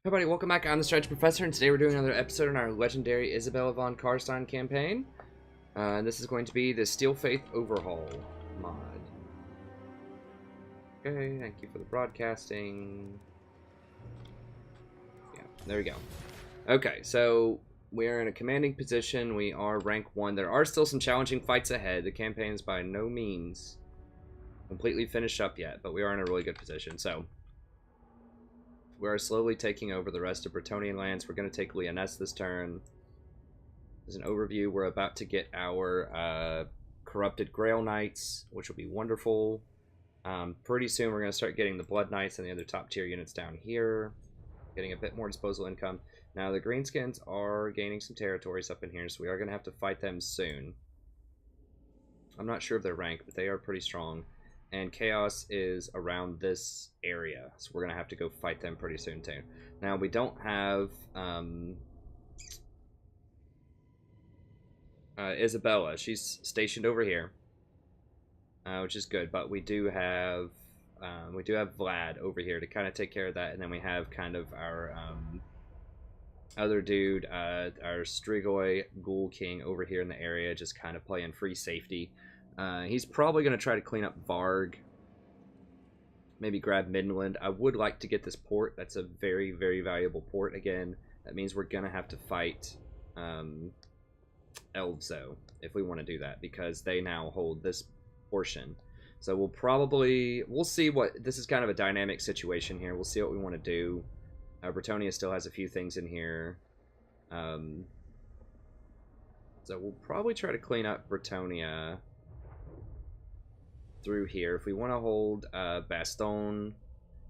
Everybody, welcome back. I'm the Strategy Professor, and today we're doing another episode in our legendary Isabella von Karstein campaign. This is going to be the Steel Faith Overhaul mod. Okay, thank you for the broadcasting. Yeah, there we go. Okay, so we're in a commanding position. We are rank 1. There are still some challenging fights ahead. The campaign is by no means completely finished up yet, but we are in a really good position. So we are slowly taking over the rest of Brettonian lands. We're going to take Lyonesse this turn. As an overview, we're about to get our Corrupted Grail Knights, which will be wonderful. Pretty soon we're going to start getting the Blood Knights and the other top tier units down here. Getting a bit more disposable income. Now the Greenskins are gaining some territories up in here, so we are going to have to fight them soon. I'm not sure of their rank, but they are pretty strong. And Chaos is around this area, so we're going to have to go fight them pretty soon too. Now, we don't have Isabella. She's stationed over here, which is good, but we do have Vlad over here to kind of take care of that, and then we have kind of our other dude, our Strigoi Ghoul King over here in the area, just kind of playing free safety. He's probably going to try to clean up Varg. Maybe grab Midland. I would like to get this port. That's a very, very valuable port. Again, that means we're going to have to fight Elves, though, if we want to do that, because they now hold this portion. So we'll see what... This is kind of a dynamic situation here. We'll see what we want to do. Brettonia still has a few things in here. So we'll probably try to clean up Brettonia through here. If we want to hold Baston,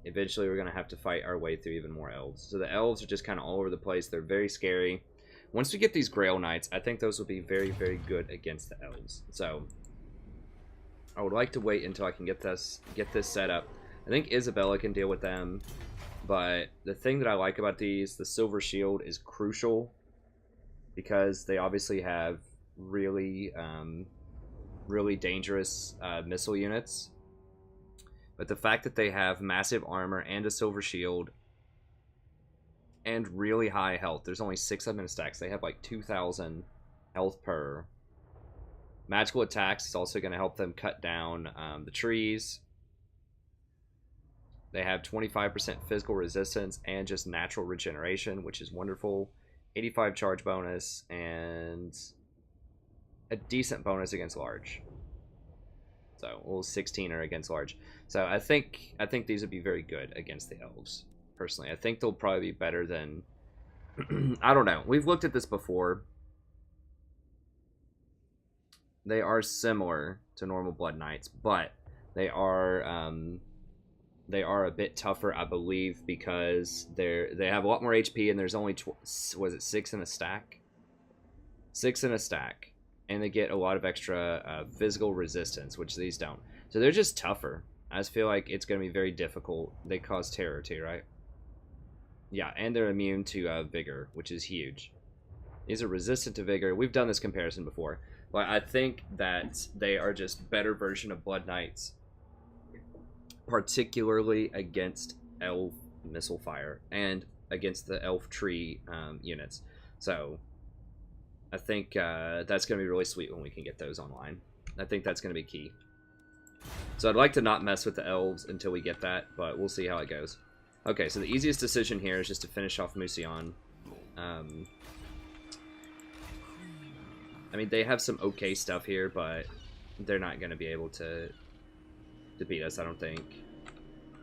eventually we're going to have to fight our way through even more elves. So the elves are just kind of all over the place. They're very scary. Once we get these Grail Knights, I think those will be very, very good against the elves. So I would like to wait until I can get this set up. I think Isabella can deal with them, but the thing that I like about these, the Silver Shield is crucial because they obviously have really really dangerous missile units, but the fact that they have massive armor and a silver shield and really high health, there's only 6 of them in stacks. They have like 2,000 health per. Magical attacks is also going to help them cut down the trees. They have 25% physical resistance and just natural regeneration, which is wonderful. 85 charge bonus and a decent bonus against large. So a little 16er against large. So I think these would be very good against the elves. Personally, I think they'll probably be better than I don't know. We've looked at this before. They are similar to normal Blood Knights, but they are a bit tougher, I believe, because they have a lot more HP and there's only was it 6 in a stack? 6 in a stack. And they get a lot of extra physical resistance, which these don't. So they're just tougher. I just feel like it's going to be very difficult. They cause terror too, right? Yeah, and they're immune to Vigor, which is huge. These are resistant to Vigor. We've done this comparison before. But I think that they are just better version of Blood Knights. Particularly against Elf Missile Fire. And against the Elf Tree units. So I think that's going to be really sweet when we can get those online. I think that's going to be key. So I'd like to not mess with the elves until we get that, but we'll see how it goes. Okay, so the easiest decision here is just to finish off Mousillion. I mean, they have some okay stuff here, but they're not going to be able to beat us, I don't think.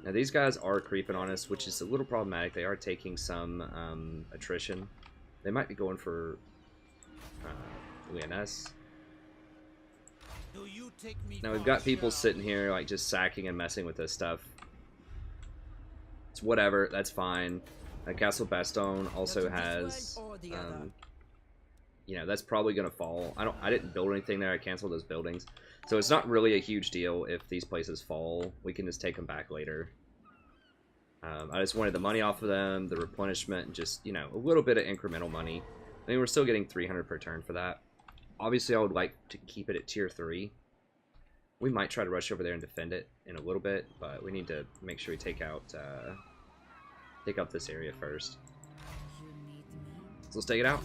Now, these guys are creeping on us, which is a little problematic. They are taking some attrition. They might be going for Lyonesse. Now we've got people sitting here like just sacking and messing with this stuff. It's whatever, that's fine. Castle Baston also has you know, that's probably gonna fall. I didn't build anything there. I canceled those buildings, so it's not really a huge deal if these places fall. We can just take them back later. I just wanted the money off of them, the replenishment, and just, you know, a little bit of incremental money. I mean, we're still getting 300 per turn for that. Obviously, I would like to keep it at tier 3. We might try to rush over there and defend it in a little bit, but we need to make sure we take out Take out this area first. So let's take it out.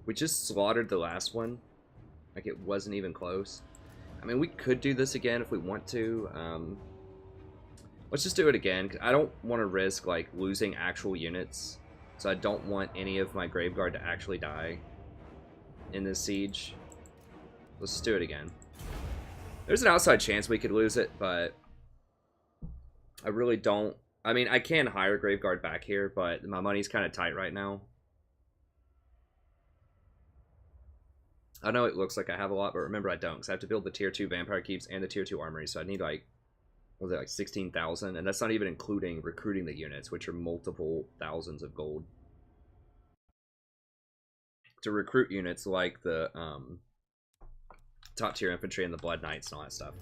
We just slaughtered the last one. Like, it wasn't even close. I mean, we could do this again if we want to. Let's just do it again, 'cause I don't want to risk, like, losing actual units. So I don't want any of my Grave Guard to actually die in this siege. Let's just do it again. There's an outside chance we could lose it, but I really don't. I mean, I can hire Grave Guard back here, but my money's kind of tight right now. I know it looks like I have a lot, but remember I don't, because I have to build the tier 2 Vampire Keeps and the tier 2 Armory, so I need, like, what was it, like 16,000? And that's not even including recruiting the units, which are multiple thousands of gold. To recruit units like the top tier infantry and the Blood Knights and all that stuff.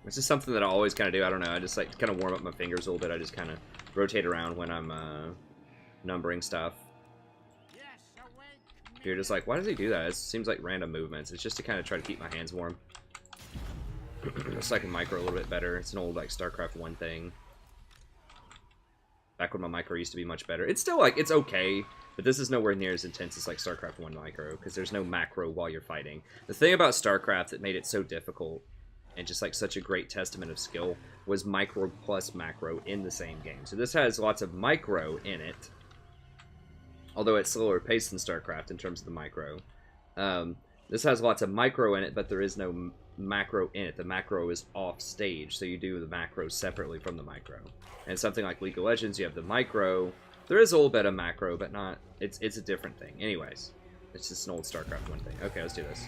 This is something that I always kind of do. I don't know. I just like kind of warm up my fingers a little bit. I just kind of rotate around when I'm numbering stuff. You're just like, why does he do that? It seems like random movements. It's just to kind of try to keep my hands warm. So I can micro a little bit better. It's an old like StarCraft 1 thing. Back when my micro used to be much better. It's still like, it's okay. But this is nowhere near as intense as like StarCraft 1 micro. Because there's no macro while you're fighting. The thing about StarCraft that made it so difficult and just like such a great testament of skill was micro plus macro in the same game. So this has lots of micro in it, although it's slower paced than StarCraft in terms of the micro. This has lots of micro in it, but there is no macro in it. The macro is off stage, so you do the macro separately from the micro. And something like League of Legends, you have the micro. There is a little bit of macro, but not. It's a different thing. Anyways, it's just an old StarCraft 1 thing. Okay, let's do this.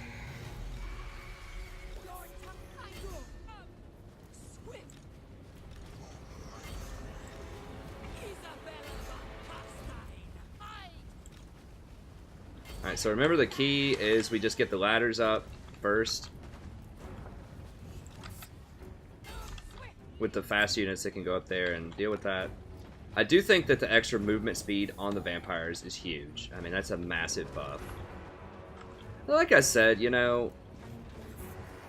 Alright, so remember the key is we just get the ladders up first. With the fast units that can go up there and deal with that. I do think that the extra movement speed on the vampires is huge. I mean, that's a massive buff. Like I said, you know,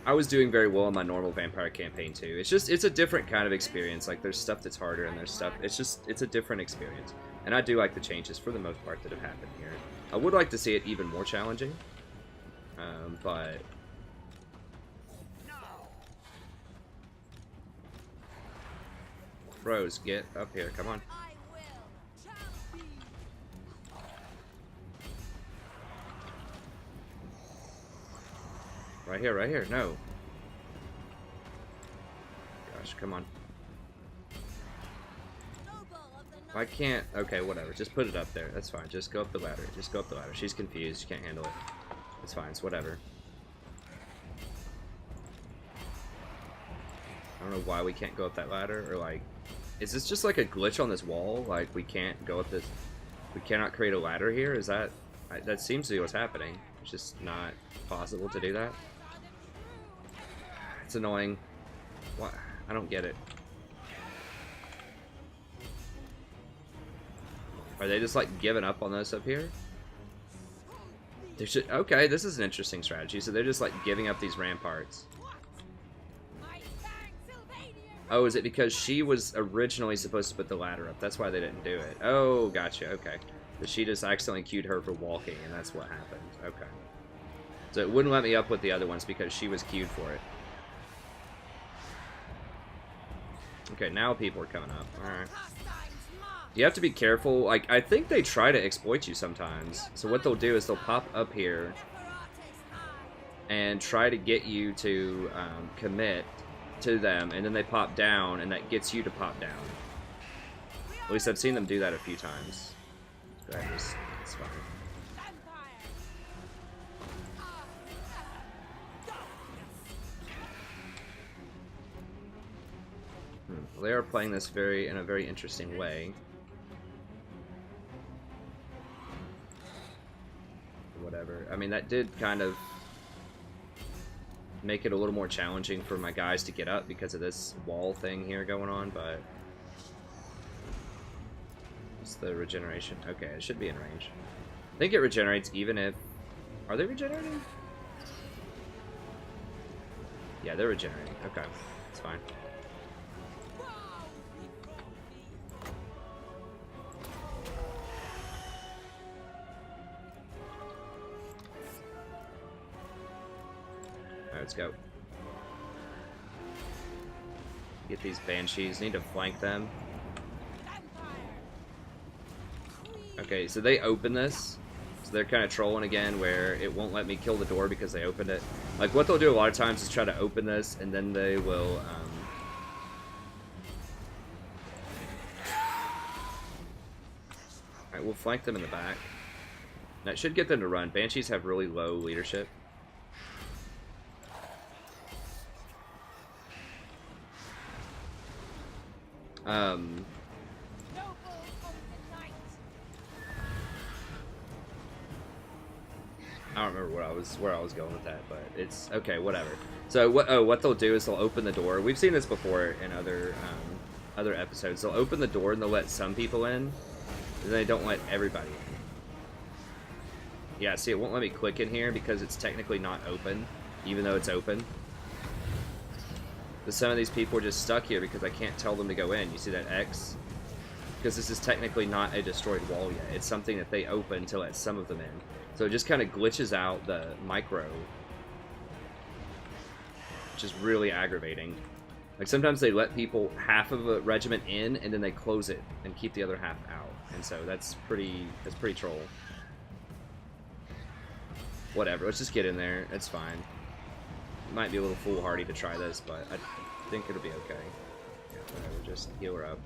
I was doing very well in my normal vampire campaign too. It's just, it's a different kind of experience. Like, there's stuff that's harder and there's stuff, it's a different experience. And I do like the changes for the most part that have happened here. I would like to see it even more challenging, but bros, get up here, come on. Right here, no. Gosh, come on. I can't. Okay, whatever. Just put it up there. That's fine. Just go up the ladder. Just go up the ladder. She's confused. She can't handle it. It's fine. It's whatever. I don't know why we can't go up that ladder. Or, like, is this just like a glitch on this wall? Like, we can't go up this. We cannot create a ladder here? Is that. That seems to be what's happening. It's just not possible to do that. It's annoying. What? I don't get it. Are they just like giving up on this up here? They should. Okay, this is an interesting strategy. So they're just like giving up these ramparts. Oh, is it because she was originally supposed to put the ladder up? That's why they didn't do it. Oh, gotcha. Okay, but she just accidentally queued her for walking, and that's what happened. Okay, so it wouldn't let me up with the other ones because she was queued for it. Okay, now people are coming up. All right. You have to be careful. Like, I think they try to exploit you sometimes. So what they'll do is they'll pop up here and try to get you to commit to them, and then they pop down, and that gets you to pop down. At least I've seen them do that a few times. It's fine. They are playing this in a very interesting way. Whatever. I mean, that did kind of make it a little more challenging for my guys to get up because of this wall thing here going on, but what's the regeneration? Okay, it should be in range. I think it regenerates even if... Are they regenerating? Yeah, they're regenerating. Okay, it's fine. Alright, let's go. Get these banshees. Need to flank them. Okay, so they open this. So they're kind of trolling again where it won't let me kill the door because they opened it. Like, what they'll do a lot of times is try to open this, and then they will... Alright, we'll flank them in the back. That should get them to run. Banshees have really low leadership. I don't remember where I was going with that, but it's okay, whatever. So what they'll do is they'll open the door. We've seen this before in other episodes. They'll open the door and they'll let some people in, and they don't let everybody in. Yeah, see, it won't let me click in here because it's technically not open, even though it's open. But some of these people are just stuck here because I can't tell them to go in. You see that X? Because this is technically not a destroyed wall yet. It's something that they open to let some of them in. So it just kind of glitches out the micro, which is really aggravating. Like, sometimes they let people, half of a regiment in, and then they close it and keep the other half out. And so that's pretty troll. Whatever, let's just get in there. It's fine. Might be a little foolhardy to try this, but I think it'll be okay. Yeah, whatever, just heal her up.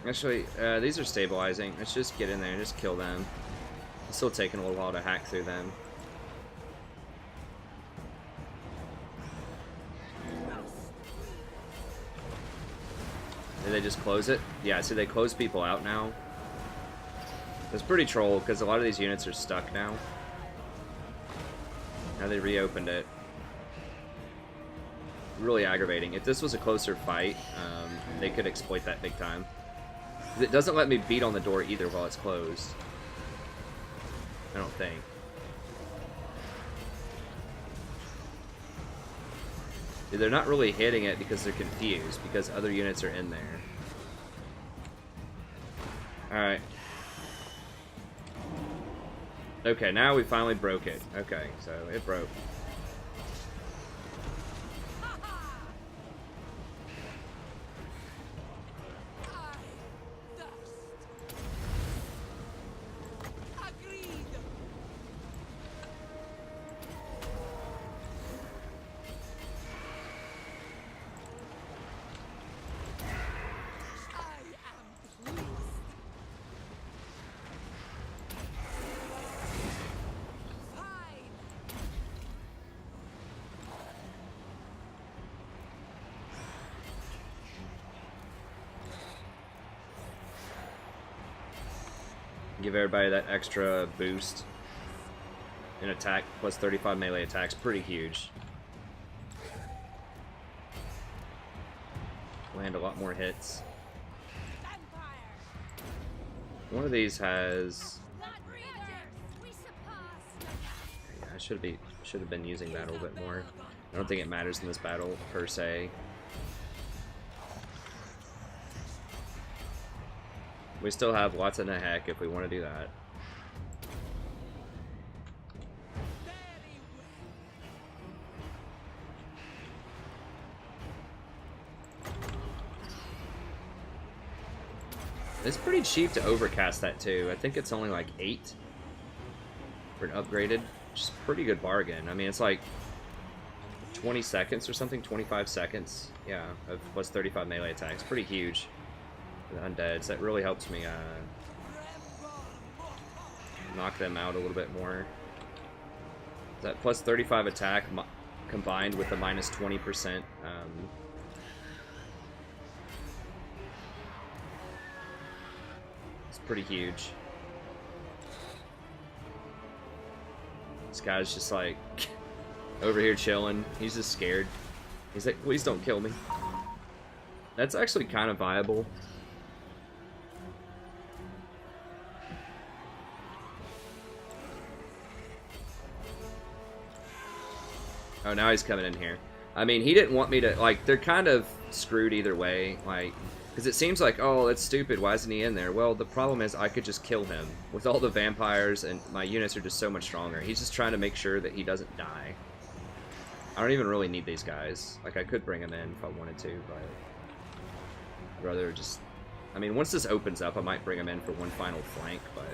Actually, these are stabilizing. Let's just get in there and just kill them. It's still taking a little while to hack through them. Did they just close it? Yeah, see, they close people out now. It's pretty troll, because a lot of these units are stuck now. Now they reopened it. Really aggravating. If this was a closer fight, they could exploit that big time. It doesn't let me beat on the door either while it's closed. I don't think. They're not really hitting it because they're confused, because other units are in there. Alright. Okay, now we finally broke it. Okay, so it broke. Give everybody that extra boost in attack, plus 35 melee attacks. Pretty huge. Land a lot more hits. One of these has... Yeah, I should have been using that a little bit more. I don't think it matters in this battle, per se. We still have lots of heck if we want to do that. It's pretty cheap to overcast that too. I think it's only like 8 for an upgraded. Just pretty good bargain. I mean, it's like 20 seconds or something, 25 seconds. Yeah, of plus 35 melee attacks. Pretty huge for the undeads. That really helps me knock them out a little bit more. That plus 35 attack combined with the minus 20%. It's pretty huge. This guy's just like over here chilling. He's just scared. He's like, please don't kill me. That's actually kind of viable. Oh, now he's coming in here. I mean, he didn't want me to, like, they're kind of screwed either way, like, because it seems like, oh, that's stupid, why isn't he in there? Well, the problem is I could just kill him with all the vampires, and my units are just so much stronger. He's just trying to make sure that he doesn't die. I don't even really need these guys. Like, I could bring him in if I wanted to, but I'd rather just, I mean, once this opens up, I might bring him in for one final flank, but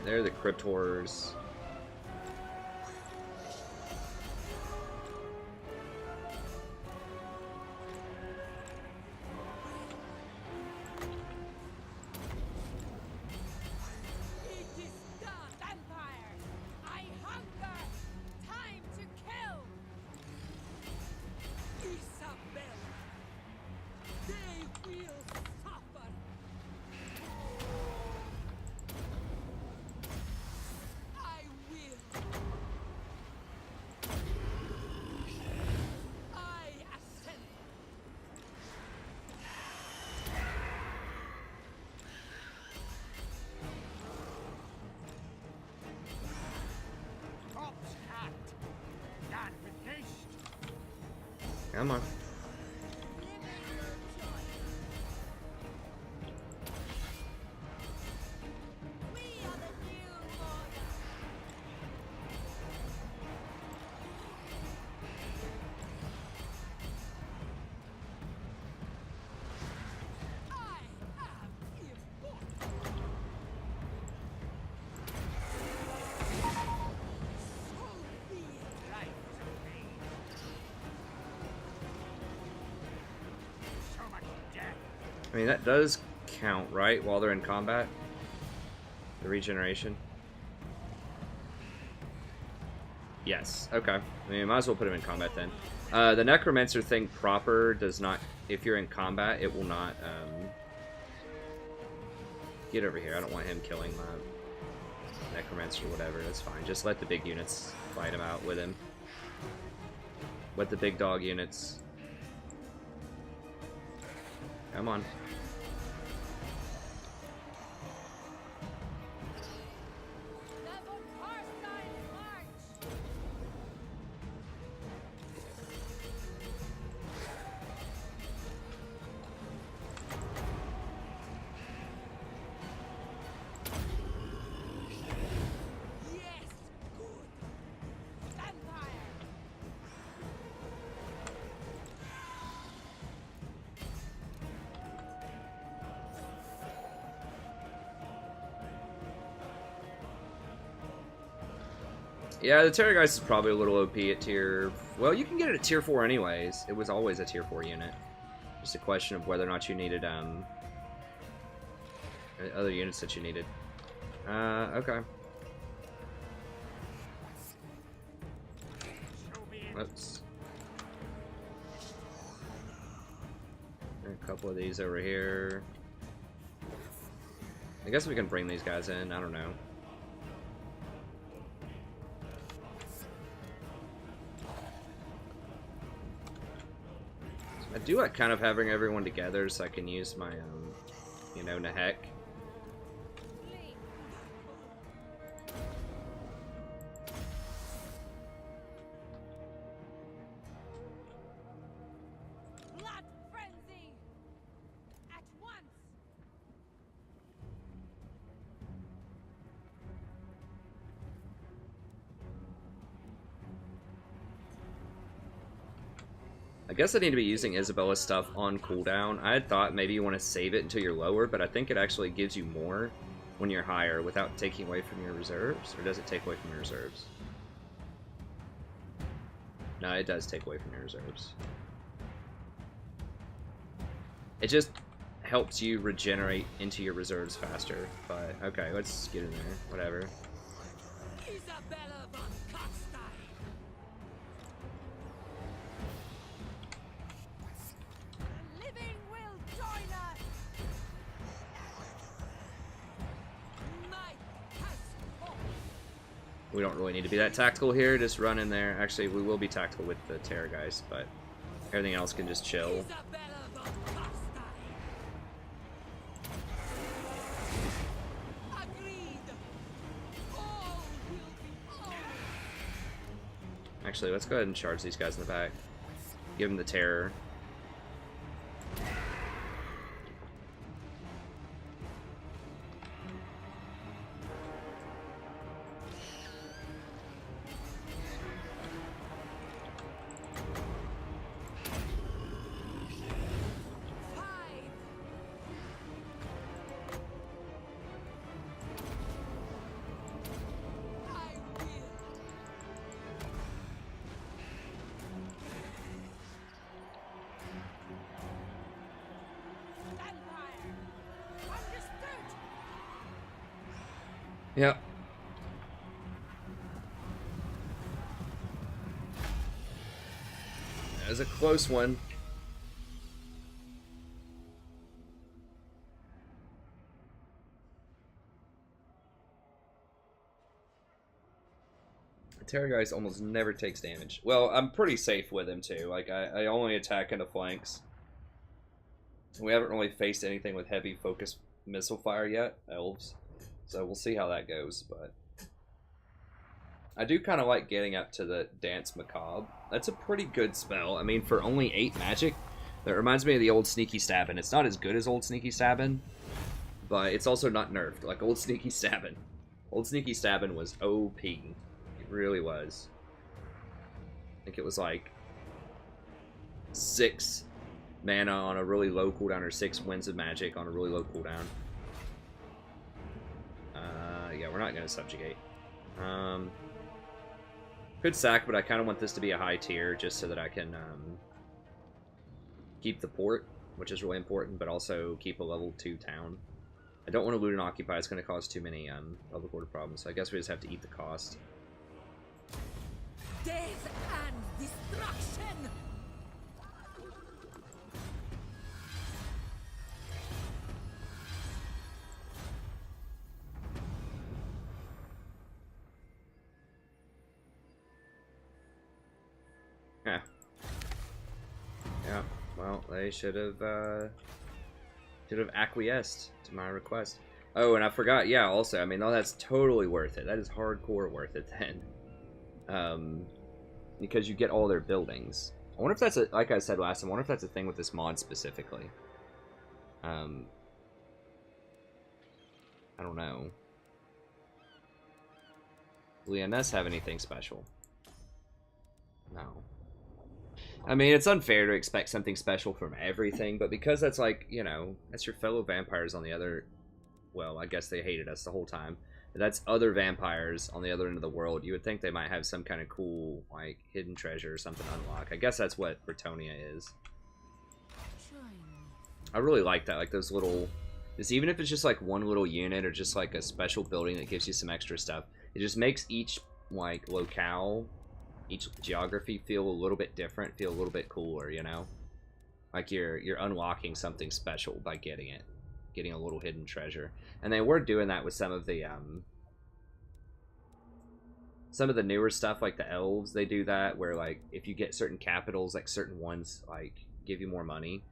they're the Crypt Horrors. It is done, vampire! I hunger! Time to kill! Isabella! They will suffer! I will! I ascend! Come on. We are the new order! I am immortal! So be it. Right to me. So much death. I mean, that does count, right, while they're in combat? The regeneration? Yes, okay. I mean, might as well put him in combat then. The Necromancer thing proper does not, if you're in combat, it will not, get over here. I don't want him killing my Necromancer or whatever, that's fine. Just let the big units fight him out with him. Let the big dog units. Come on. Level Carstein march! Yes, good! Vampire! Yeah, the Terrorgeist is probably a little OP at tier... Well, you can get it at tier 4 anyways. It was always a tier 4 unit. Just a question of whether or not you needed, other units that you needed. Okay. Oops. A couple of these over here. I guess we can bring these guys in, I don't know. I do like kind of having everyone together so I can use my, you know, Nahek. Blood frenzy! At once! guess I need to be using Isabella's stuff on cooldown. I had thought maybe you want to save it until you're lower, but I think it actually gives you more when you're higher without taking away from your reserves. Or does it take away from your reserves? No, it does take away from your reserves. It just helps you regenerate into your reserves faster. But, okay, let's get in there. Whatever. Isabella von Karak. The living will join us. Night has come. We don't really need to be that tactical here. Just run in there. Actually, we will be tactical with the Terrorgeist, but everything else can just chill. Isabella von Karak. Agreed. All will be ours. Actually, let's go ahead and charge these guys in the back. Give them the terror. Five. I will. Stand fire. Understood. Yep. That was a close one. Terrorgeist almost never takes damage. Well, I'm pretty safe with him too. Like, I only attack in the flanks. We haven't really faced anything with heavy focus missile fire yet, elves. So we'll see how that goes, but I do kind of like getting up to the Dance Macabre. That's a pretty good spell. I mean, for only 8 magic, that reminds me of the old Sneaky Stabbin'. It's not as good as old Sneaky Stabbin', but it's also not nerfed like old Sneaky Stabbin'. Old Sneaky Stabbin' was OP. It really was. I think it was like 6 mana on a really low cooldown, or 6 winds of magic on a really low cooldown. Yeah, we're not going to subjugate. Could sack, but I kind of want this to be a high tier just so that I can keep the port, which is really important, but also keep a level 2 town. I don't want to loot and occupy. It's going to cause too many public order problems, so I guess we just have to eat the cost. Death and destruction. Yeah. Yeah. Well, they should have acquiesced to my request. Oh, and I forgot. Yeah. Also, I mean, no, that's totally worth it. That is hardcore worth it then. Because you get all their buildings. I wonder if that's a, like I said last time, I wonder if that's a thing with this mod specifically. I don't know. Will EMS have anything special? No. I mean, it's unfair to expect something special from everything, but because that's like, you know, that's your fellow vampires on the other... Well, I guess they hated us the whole time. But that's other vampires on the other end of the world. You would think they might have some kind of cool, like, hidden treasure or something to unlock. I guess that's what Brettonia is. I really like that, like those little... Just even if it's just like one little unit or just like a special building that gives you some extra stuff, it just makes each, like, locale... each geography feel a little bit different, feel a little bit cooler, you know? Like you're unlocking something special by getting it. Getting a little hidden treasure. And they were doing that with some of the newer stuff, like the elves. They do that where, like, if you get certain capitals, like certain ones like give you more money.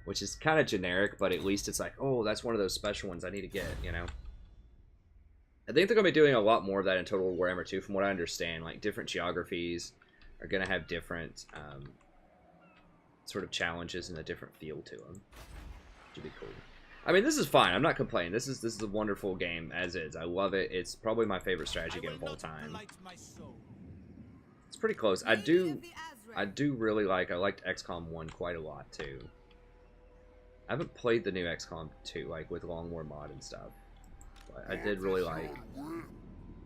Which is kind of generic, but at least it's like, oh, that's one of those special ones I need to get, you know? I think they're going to be doing a lot more of that in Total War Warhammer 2, from what I understand. Like, different geographies are going to have different sort of challenges and a different feel to them. Which would be cool. I mean, this is fine. I'm not complaining. This is a wonderful game as is. I love it. It's probably my favorite strategy game of all time. It's pretty close. I do I do really like, I liked XCOM 1 quite a lot too. I haven't played the new XCOM 2, like with Long War mod and stuff. But I did really like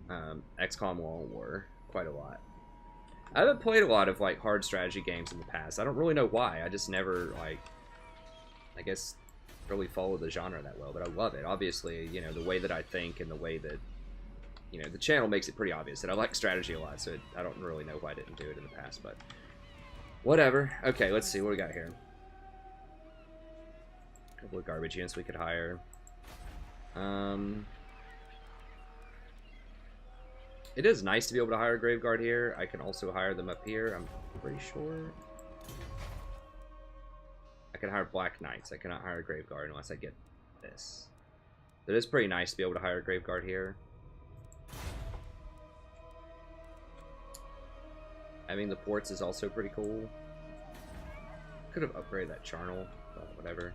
XCOM Long War quite a lot. I haven't played a lot of like hard strategy games in the past. I don't really know why. I just never like, I guess, really follow the genre that well. But I love it. Obviously, you know, the way that I think and the way that, you know, the channel makes it pretty obvious that I like strategy a lot. So I don't really know why I didn't do it in the past. But whatever. Okay, let's see what we got here. A couple of garbage units we could hire. It is nice to be able to hire a Grave Guard here. I can also hire them up here, I'm pretty sure. I can hire Black Knights. I cannot hire a Grave Guard unless I get this. It is pretty nice to be able to hire a Grave Guard here. Having the ports is also pretty cool. Could have upgraded that charnel, but whatever.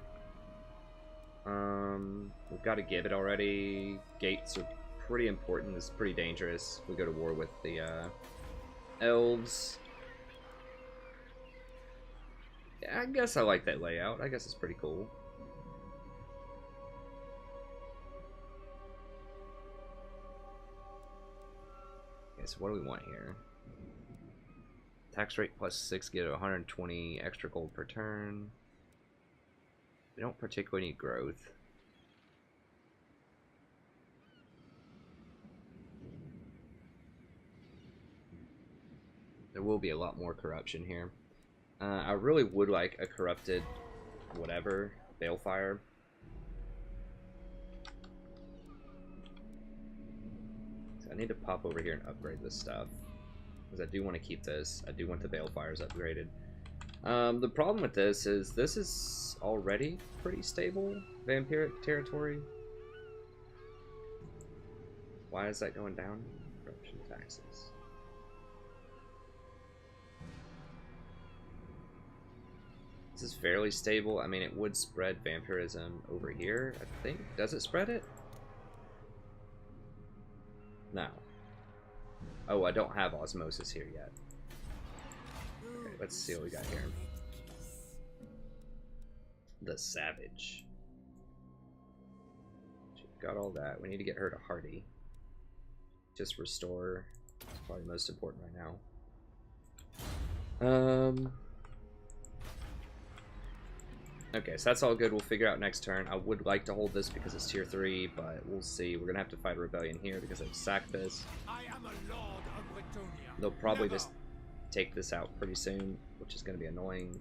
We've got a Gibbet already. Gates are pretty important. This is pretty dangerous. We go to war with the elves. Yeah, I guess I like that layout. I guess it's pretty cool. Okay, so what do we want here? Tax rate +6, get 120 extra gold per turn. We don't particularly need growth. There will be a lot more corruption here. I really would like a corrupted whatever, Balefire. So I need to pop over here and upgrade this stuff. Because I do want to keep this. I do want the Balefires upgraded. The problem with this is already pretty stable vampiric territory. Why is that going down? Corruption taxes. This is fairly stable. I mean, it would spread vampirism over here, I think. Does it spread it? No. Oh, I don't have osmosis here yet. Okay, let's see what we got here. The Savage. She's got all that. We need to get her to Hardy. Just restore. It's probably most important right now. Okay, so that's all good. We'll figure out next turn. I would like to hold this because it's tier 3, but we'll see. We're gonna have to fight a rebellion here because I've sacked this. I am a lord of Brettonia. They'll probably just take this out pretty soon, which is gonna be annoying.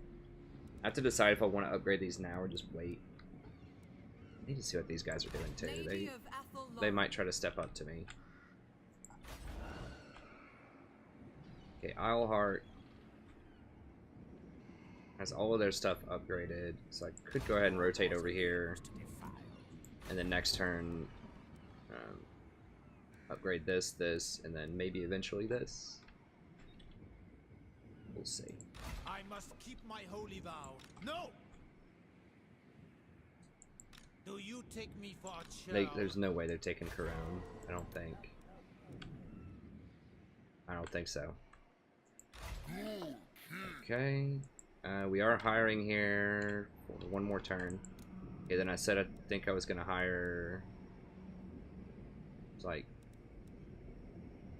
I have to decide if I want to upgrade these now or just wait. I need to see what these guys are doing too. They might try to step up to me. Okay, Isleheart has all of their stuff upgraded, so I could go ahead and rotate over here, and then next turn upgrade this, and then maybe eventually this. We'll see. I must keep my holy vow. No! Do you take me for a child? There's no way they're taking Karak. I don't think. I don't think so. Okay. We are hiring here for one more turn. Okay, then I said I think I was gonna hire. It's like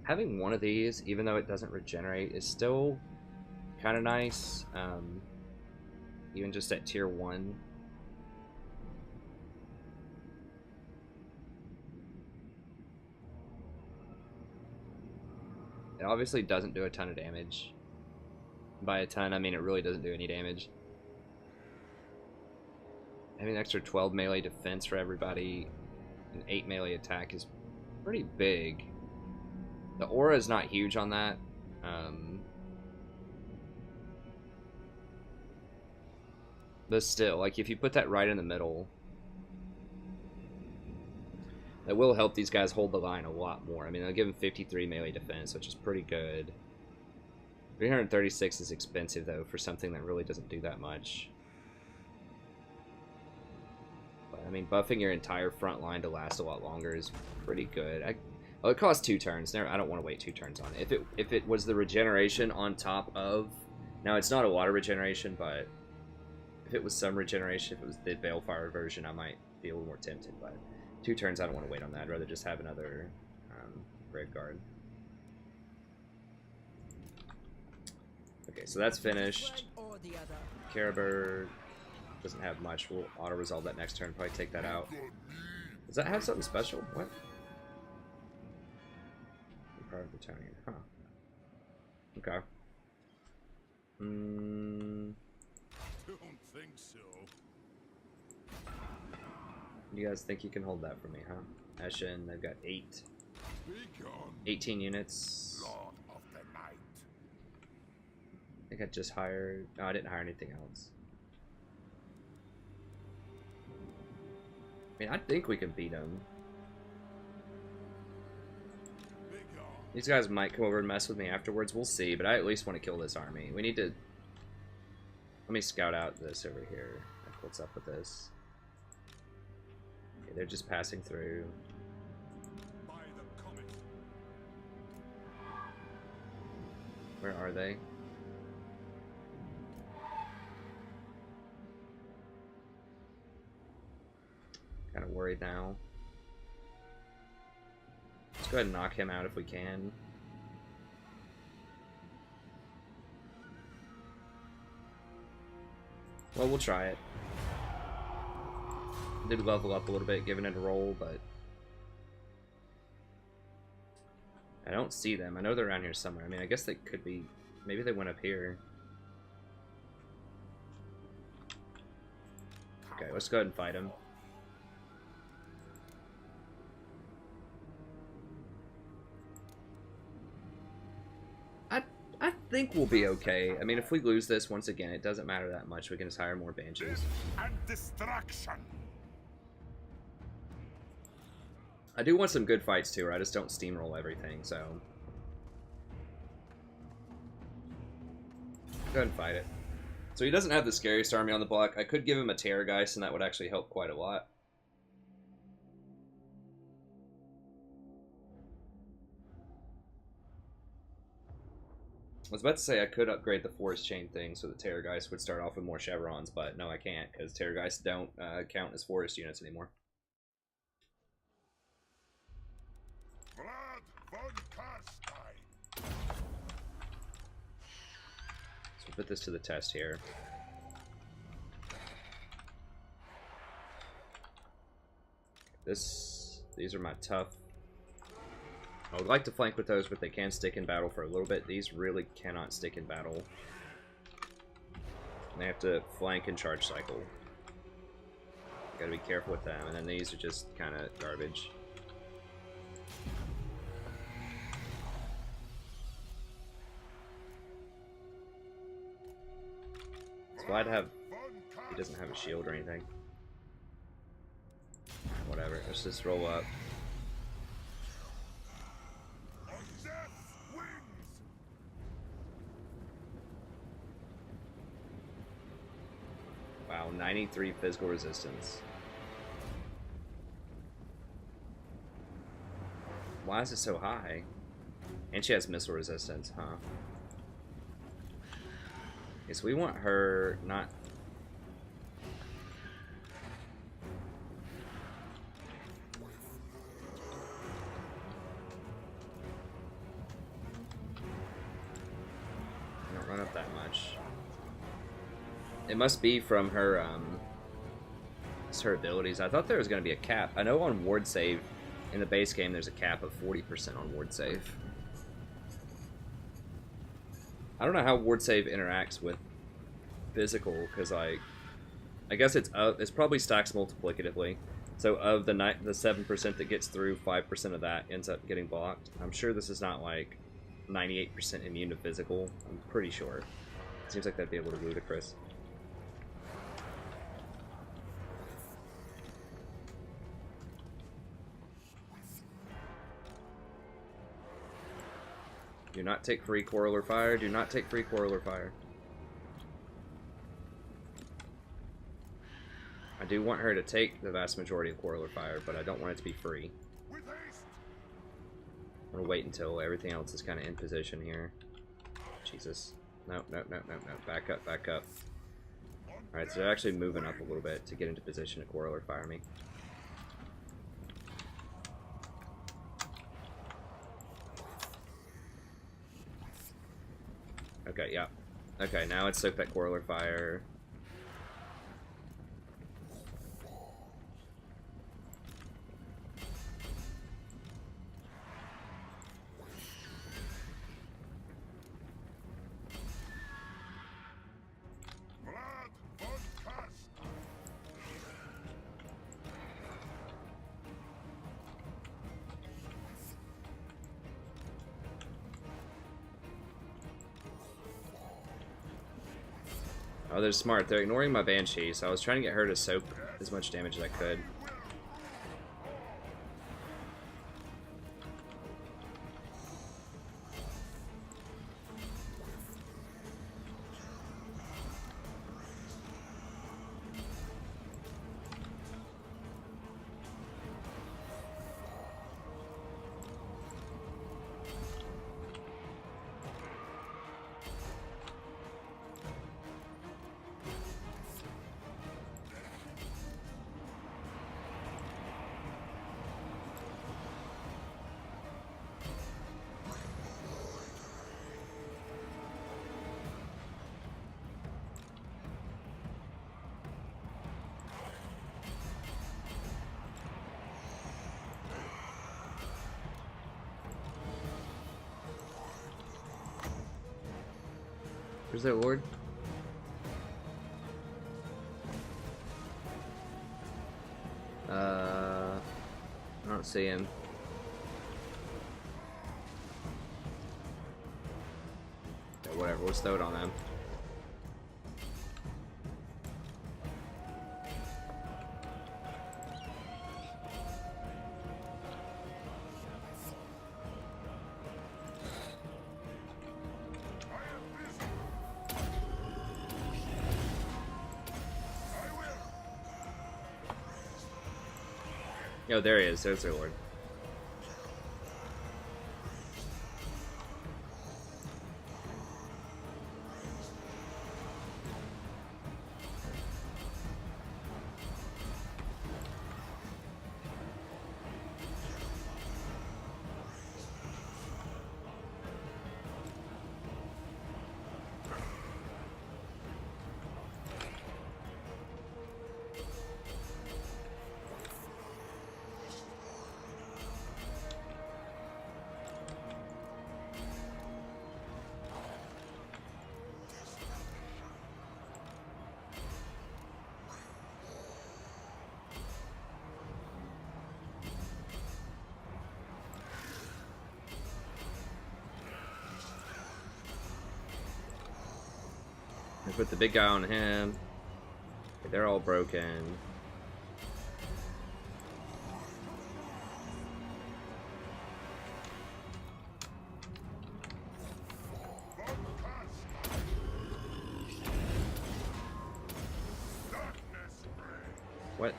having one of these, even though it doesn't regenerate, is still kind of nice. Even just at tier 1. It obviously doesn't do a ton of damage. By a ton, I mean it really doesn't do any damage. Having an extra 12 melee defense for everybody, and 8 melee attack is pretty big. The aura is not huge on that. But still, like if you put that right in the middle, that will help these guys hold the line a lot more. I mean, they'll give them 53 melee defense, which is pretty good. 336 is expensive, though, for something that really doesn't do that much. But, I mean, buffing your entire front line to last a lot longer is pretty good. Oh, it costs 2 turns. I don't want to wait 2 turns on it. If it was the regeneration on top of Now, it's not a lot of regeneration, but if it was some regeneration, if it was the Balefire version, I might be a little more tempted. But 2 turns, I don't want to wait on that. I'd rather just have another Grave Guard. Okay, so that's finished. Caribou doesn't have much. We'll auto-resolve that next turn. Probably take that out. Does that have something special? What? Part of Brettonia. Huh. Okay. Don't think so. You guys think you can hold that for me, huh? Eshin, they've got 8. 18 units. Lord of the night. I think I just hired... No, I didn't hire anything else. I mean, I think we can beat them. These guys might come over and mess with me afterwards. We'll see, but I at least want to kill this army. We need to... Let me scout out this over here. What's up with this? Okay, they're just passing through. Where are they? Kind of worried now. Let's go ahead and knock him out if we can. Well, we'll try it. Did level up a little bit, giving it a roll, but I don't see them. I know they're around here somewhere. I mean, I guess they could be. Maybe they went up here. Okay, let's go ahead and fight him. I think we'll be okay. I mean, if we lose this, once again, it doesn't matter that much. We can just hire more Banshees. And destruction. I do want some good fights too, or I just don't steamroll everything, so go ahead and fight it. So he doesn't have the scariest army on the block. I could give him a Terrorgeist, and that would actually help quite a lot. I was about to say I could upgrade the Forest Chain thing so the Terrorgeist would start off with more Chevrons, but no, I can't, because Terrorgeists don't count as Forest units anymore. Vlad von Karstein. So we'll put this to the test here. These are my tough. I would like to flank with those, but they can stick in battle for a little bit. These really cannot stick in battle. They have to flank and charge cycle. Gotta be careful with them. And then these are just kind of garbage. So Vlad he doesn't have a shield or anything. Whatever, let's just roll up. Wow, 93 physical resistance. Why is it so high? And she has missile resistance, huh? Okay, so we want her not... Don't run up that much. It must be from her, it's her abilities. I thought there was going to be a cap. I know on ward save, in the base game, there's a cap of 40% on ward save. I don't know how ward save interacts with physical, because like, I guess it's probably stacks multiplicatively. So of the 7% that gets through, 5% of that ends up getting blocked. I'm sure this is not like 98% immune to physical. I'm pretty sure. Seems like that'd be a little ludicrous. Do not take free quarrel or fire. Do not take free quarrel or fire. I do want her to take the vast majority of quarrel or fire, but I don't want it to be free. I'm gonna wait until everything else is kind of in position here. Jesus. Nope, nope, nope, nope, nope. Back up, back up. Alright, so they're actually moving up a little bit to get into position to quarrel or fire me. Okay, yeah. Okay, now it's soak that quarrel or fire. Vlad podcast. Oh, they're smart. They're ignoring my Banshee, so I was trying to get her to soak as much damage as I could. Where's that lord? I don't see him. Okay, whatever, we'll stow it on them. Oh, there he is. There's their lord. I put the big guy on him. Okay, they're all broken. What?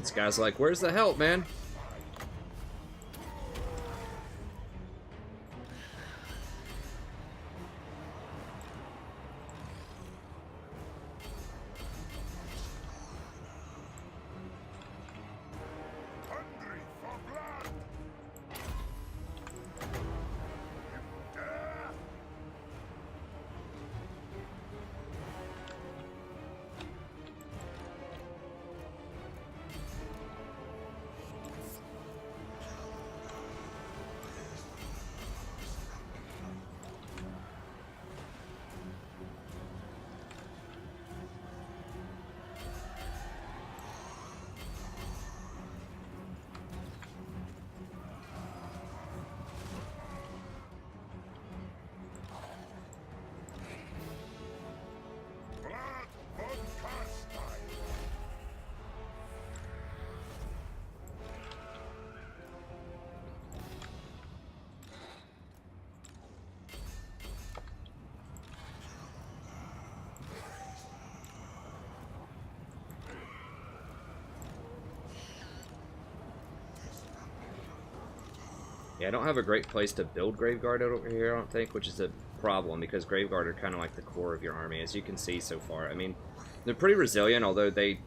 This guy's like, where's the help, man? Hungry for blood. Yeah, I don't have a great place to build Graveguard over here, I don't think, which is a problem, because Graveguard are kind of like the core of your army, as you can see so far. I mean, they're pretty resilient, although they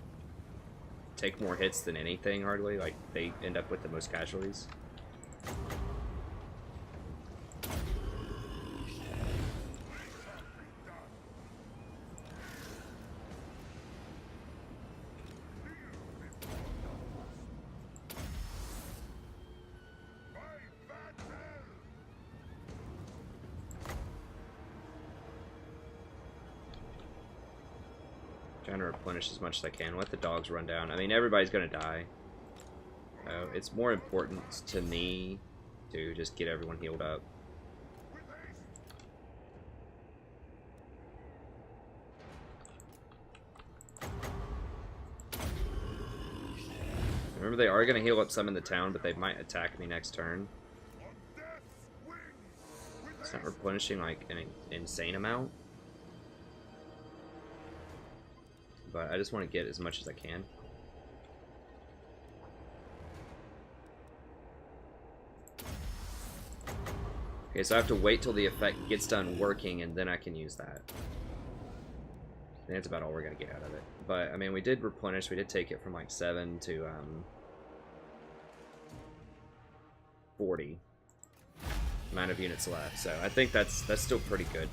take more hits than anything, hardly. Like, they end up with the most casualties. Trying to replenish as much as I can. Let the dogs run down. I mean, everybody's gonna die. So it's more important to me to just get everyone healed up. Remember, they are gonna heal up some in the town, but they might attack me next turn. It's not replenishing like an insane amount. But I just want to get as much as I can. Okay, so I have to wait till the effect gets done working, and then I can use that. I think that's about all we're going to get out of it. But, I mean, we did replenish. We did take it from, like, 7 to, 40. Amount of units left. So, I think that's still pretty good.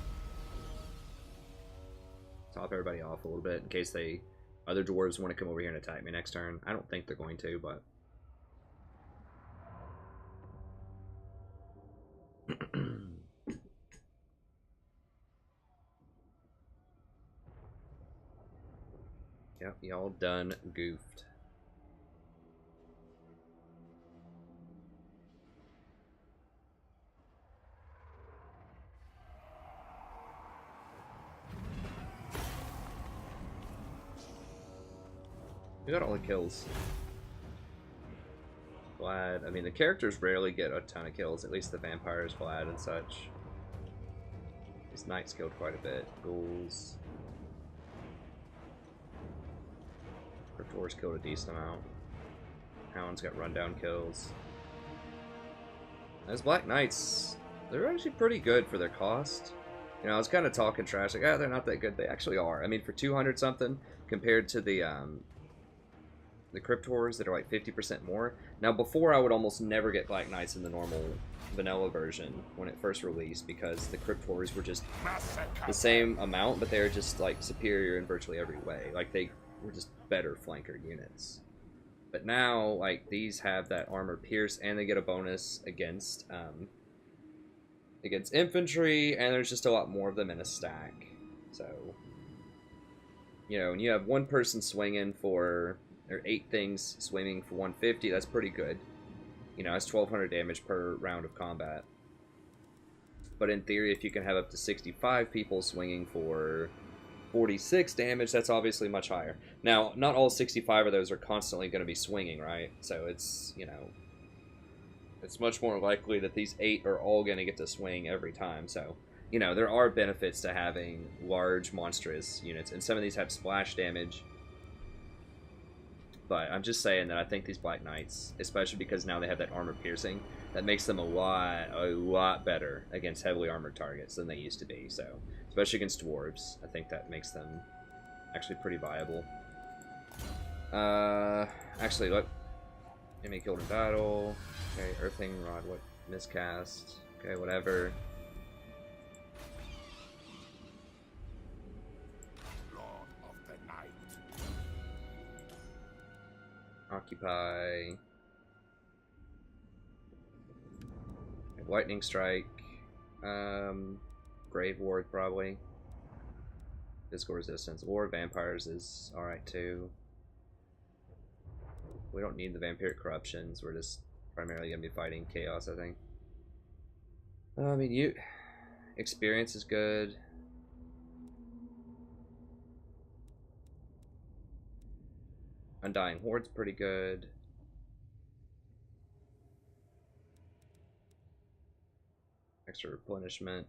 Top everybody off a little bit in case they other dwarves want to come over here and attack me next turn. I don't think they're going to, but yep, y'all done goofed. We got all the kills. Vlad. I mean, the characters rarely get a ton of kills. At least the vampires, Vlad, and such. These knights killed quite a bit. Ghouls. Cryptors killed a decent amount. Hounds got rundown kills. Those Black Knights, they're actually pretty good for their cost. You know, I was kind of talking trash, like, ah, they're not that good. They actually are. I mean, for 200 something compared to the Cryptors that are like 50% more. Now, before I would almost never get Black Knights in the normal vanilla version when it first released because the Cryptors were just the same amount, but they were just like superior in virtually every way. Like they were just better flanker units. But now, like these have that armor pierce, and they get a bonus against infantry, and there's just a lot more of them in a stack. So, you know, when you have one person swinging for, or 8 things swinging for 150, that's pretty good. You know, that's 1200 damage per round of combat. But in theory, if you can have up to 65 people swinging for 46 damage, that's obviously much higher. Now, not all 65 of those are constantly going to be swinging, right? So it's, you know, it's much more likely that these 8 are all going to get to swing every time. So, you know, there are benefits to having large, monstrous units. And some of these have splash damage. But I'm just saying that I think these Black Knights, especially because now they have that armor piercing, that makes them a lot better against heavily armored targets than they used to be. So, especially against dwarves, I think that makes them actually pretty viable. Actually, look. Enemy killed in battle. Okay, Earthing Rod, what? Miscast. Okay, whatever. Occupy. Lightning Strike. Grave Ward, probably. Physical Resistance. Or Vampires is alright, too. We don't need the Vampiric Corruptions. We're just primarily going to be fighting Chaos, I think. I mean, Experience is good. Undying Horde's pretty good. Extra replenishment.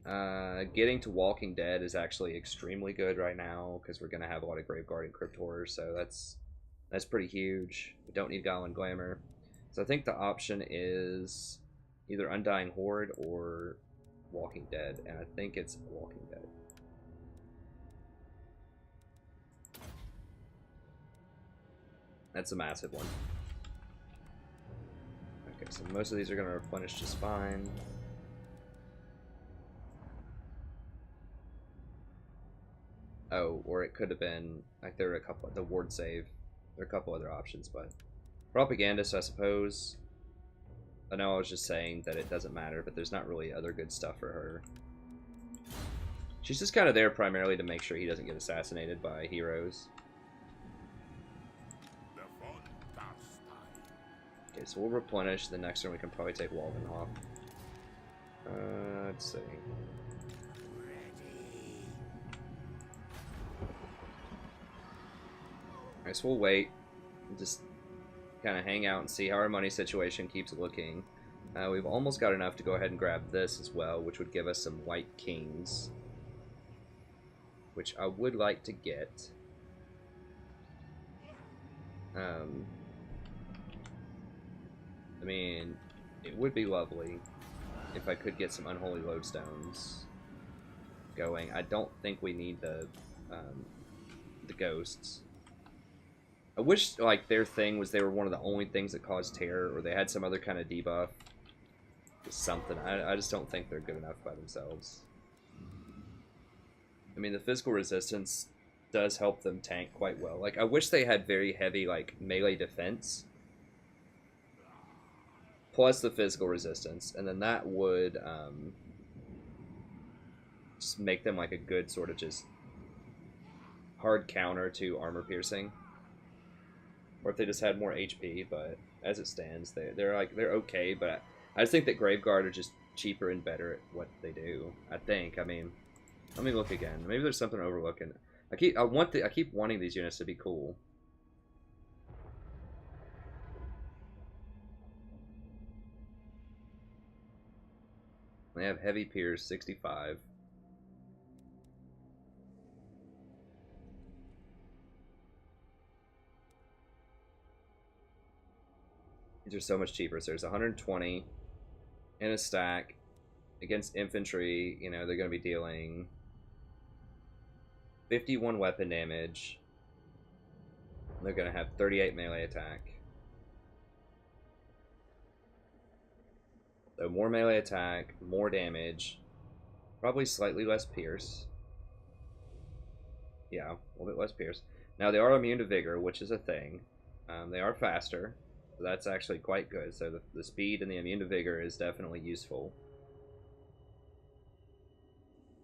Getting to Walking Dead is actually extremely good right now because we're going to have a lot of Graveguard and Cryptors, so that's pretty huge. We don't need Goblin Glamour. So I think the option is either Undying Horde or Walking Dead, and I think it's Walking Dead. That's a massive one. Okay, so most of these are going to replenish just fine. Oh, or it could have been, like, there were a couple, the ward save. There are a couple other options, but propagandist, I suppose. I know I was just saying that it doesn't matter, but there's not really other good stuff for her. She's just kind of there primarily to make sure he doesn't get assassinated by heroes. Okay, so we'll replenish. The next one we can probably take Walden off. Let's see. Alright, so we'll wait. Just kind of hang out and see how our money situation keeps looking. We've almost got enough to go ahead and grab this as well, which would give us some white kings. Which I would like to get. I mean, it would be lovely if I could get some unholy lodestones going. I don't think we need the ghosts. I wish, like, their thing was they were one of the only things that caused terror, or they had some other kind of debuff. Something. I just don't think they're good enough by themselves. I mean, the physical resistance does help them tank quite well. Like, I wish they had very heavy, like, melee defense. Plus the physical resistance. And then that would, just make them, like, a good sort of just hard counter to armor piercing. Or if they just had more HP, but as it stands, they're okay, but I just think that Graveguard are just cheaper and better at what they do. I think. I mean, let me look again. Maybe there's something overlooking. I keep wanting these units to be cool. They have heavy pierce 65. These are so much cheaper. So there's 120 in a stack against infantry. You know, they're going to be dealing 51 weapon damage. They're going to have 38 melee attack. So more melee attack, more damage, probably slightly less pierce. Yeah, a little bit less pierce. Now they are immune to vigor, which is a thing. They are faster. So that's actually quite good. So the speed and the immune to vigor is definitely useful.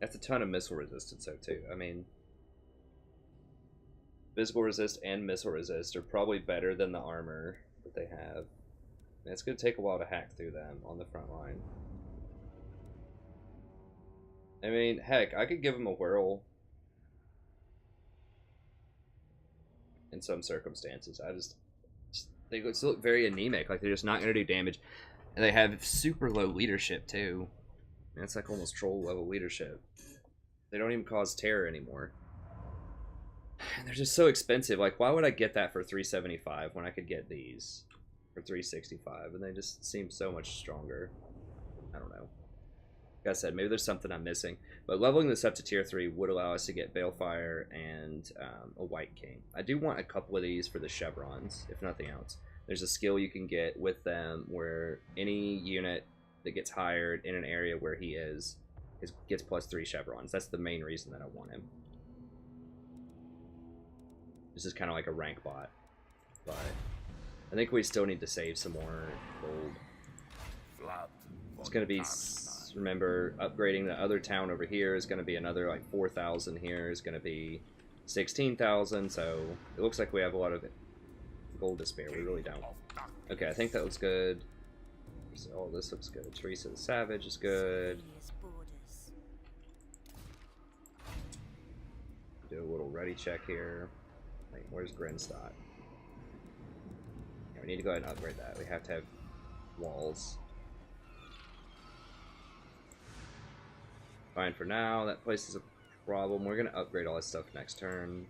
That's a ton of missile resistance, though, too. I mean, physical resist and missile resist are probably better than the armor that they have. And it's going to take a while to hack through them on the front line. I mean, heck, I could give them a whirl in some circumstances. They look very anemic, like they're just not going to do damage. And they have super low leadership, too. That's like almost troll level leadership. They don't even cause terror anymore. And they're just so expensive. Like, why would I get that for 375 when I could get these for 365? And they just seem so much stronger. I don't know. Like I said, maybe there's something I'm missing. But leveling this up to tier 3 would allow us to get Balefire and a White King. I do want a couple of these for the chevrons, if nothing else. There's a skill you can get with them where any unit that gets hired in an area where he gets +3 chevrons. That's the main reason that I want him. This is kind of like a rank bot, but I think we still need to save some more gold. It's going to be, remember, upgrading the other town over here is going to be another like 4,000 here. Is going to be 16,000, so it looks like we have a lot of gold to spare. We really don't. Okay, I think that looks good. So, oh, this looks good. Teresa the Savage is good. Do a little ready check here. Wait, where's Grinstock? Yeah, we need to go ahead and upgrade that. We have to have walls. Fine for now. That place is a problem. We're going to upgrade all this stuff next turn.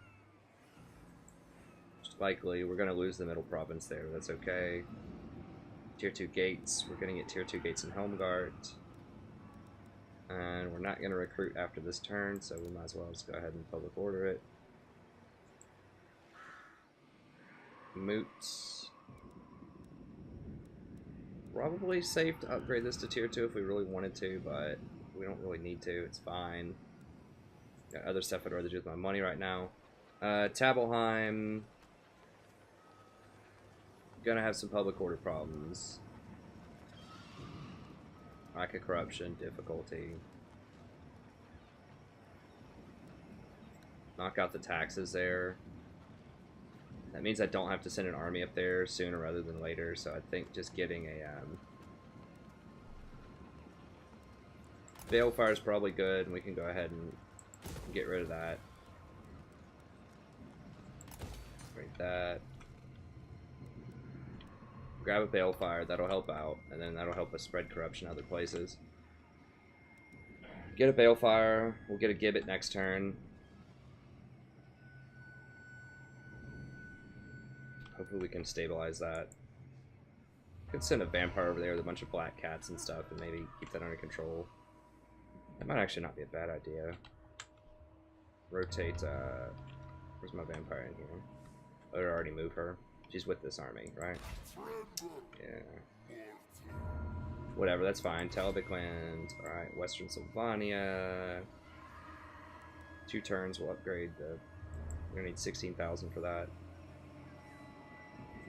Most likely, we're going to lose the middle province there. That's okay. Tier 2 gates. We're going to get Tier 2 gates in Helmgart. And we're not going to recruit after this turn, so we might as well just go ahead and public order it. Moots. Probably safe to upgrade this to Tier 2 if we really wanted to, but we don't really need to. It's fine. Got other stuff I'd rather do with my money right now. Tabelheim. Gonna have some public order problems. Lack of corruption, difficulty. Knock out the taxes there. That means I don't have to send an army up there sooner rather than later, so I think just getting a Balefire is probably good, and we can go ahead and get rid of that. Break that. Grab a Balefire, that'll help out, and then that'll help us spread corruption other places. Get a Balefire, we'll get a Gibbet next turn. Hopefully we can stabilize that. Could send a Vampire over there with a bunch of black cats and stuff and maybe keep that under control. That might actually not be a bad idea. Rotate, where's my Vampire in here? Oh, I already moved her. She's with this army, right? Yeah. Whatever, that's fine. Talabic land. Alright, Western Sylvania. 2 turns will upgrade the... We're gonna need 16,000 for that.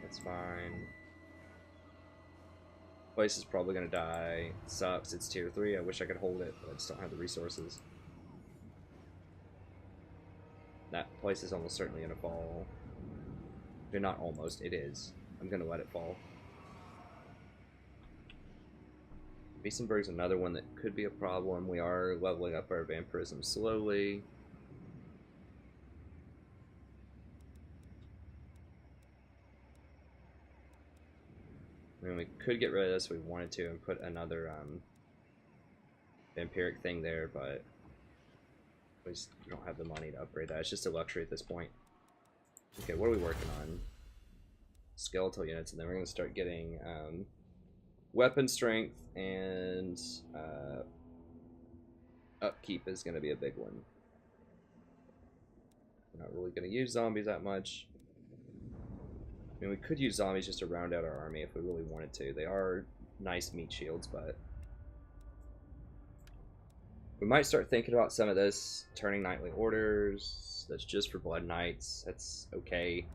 That's fine. Place is probably gonna die. Sucks, it's tier 3. I wish I could hold it, but I just don't have the resources. That place is almost certainly gonna fall. If not almost, it is. I'm gonna let it fall. Beesenberg's another one that could be a problem. We are leveling up our vampirism slowly. I mean, we could get rid of this if we wanted to and put another vampiric thing there, but we just don't have the money to upgrade that. It's just a luxury at this point. Okay, what are we working on? Skeletal units, and then we're going to start getting weapon strength, and upkeep is going to be a big one. We're not really going to use zombies that much. I mean, we could use zombies just to round out our army if we really wanted to. They are nice meat shields, but we might start thinking about some of this. Turning nightly orders. That's just for blood knights. That's okay.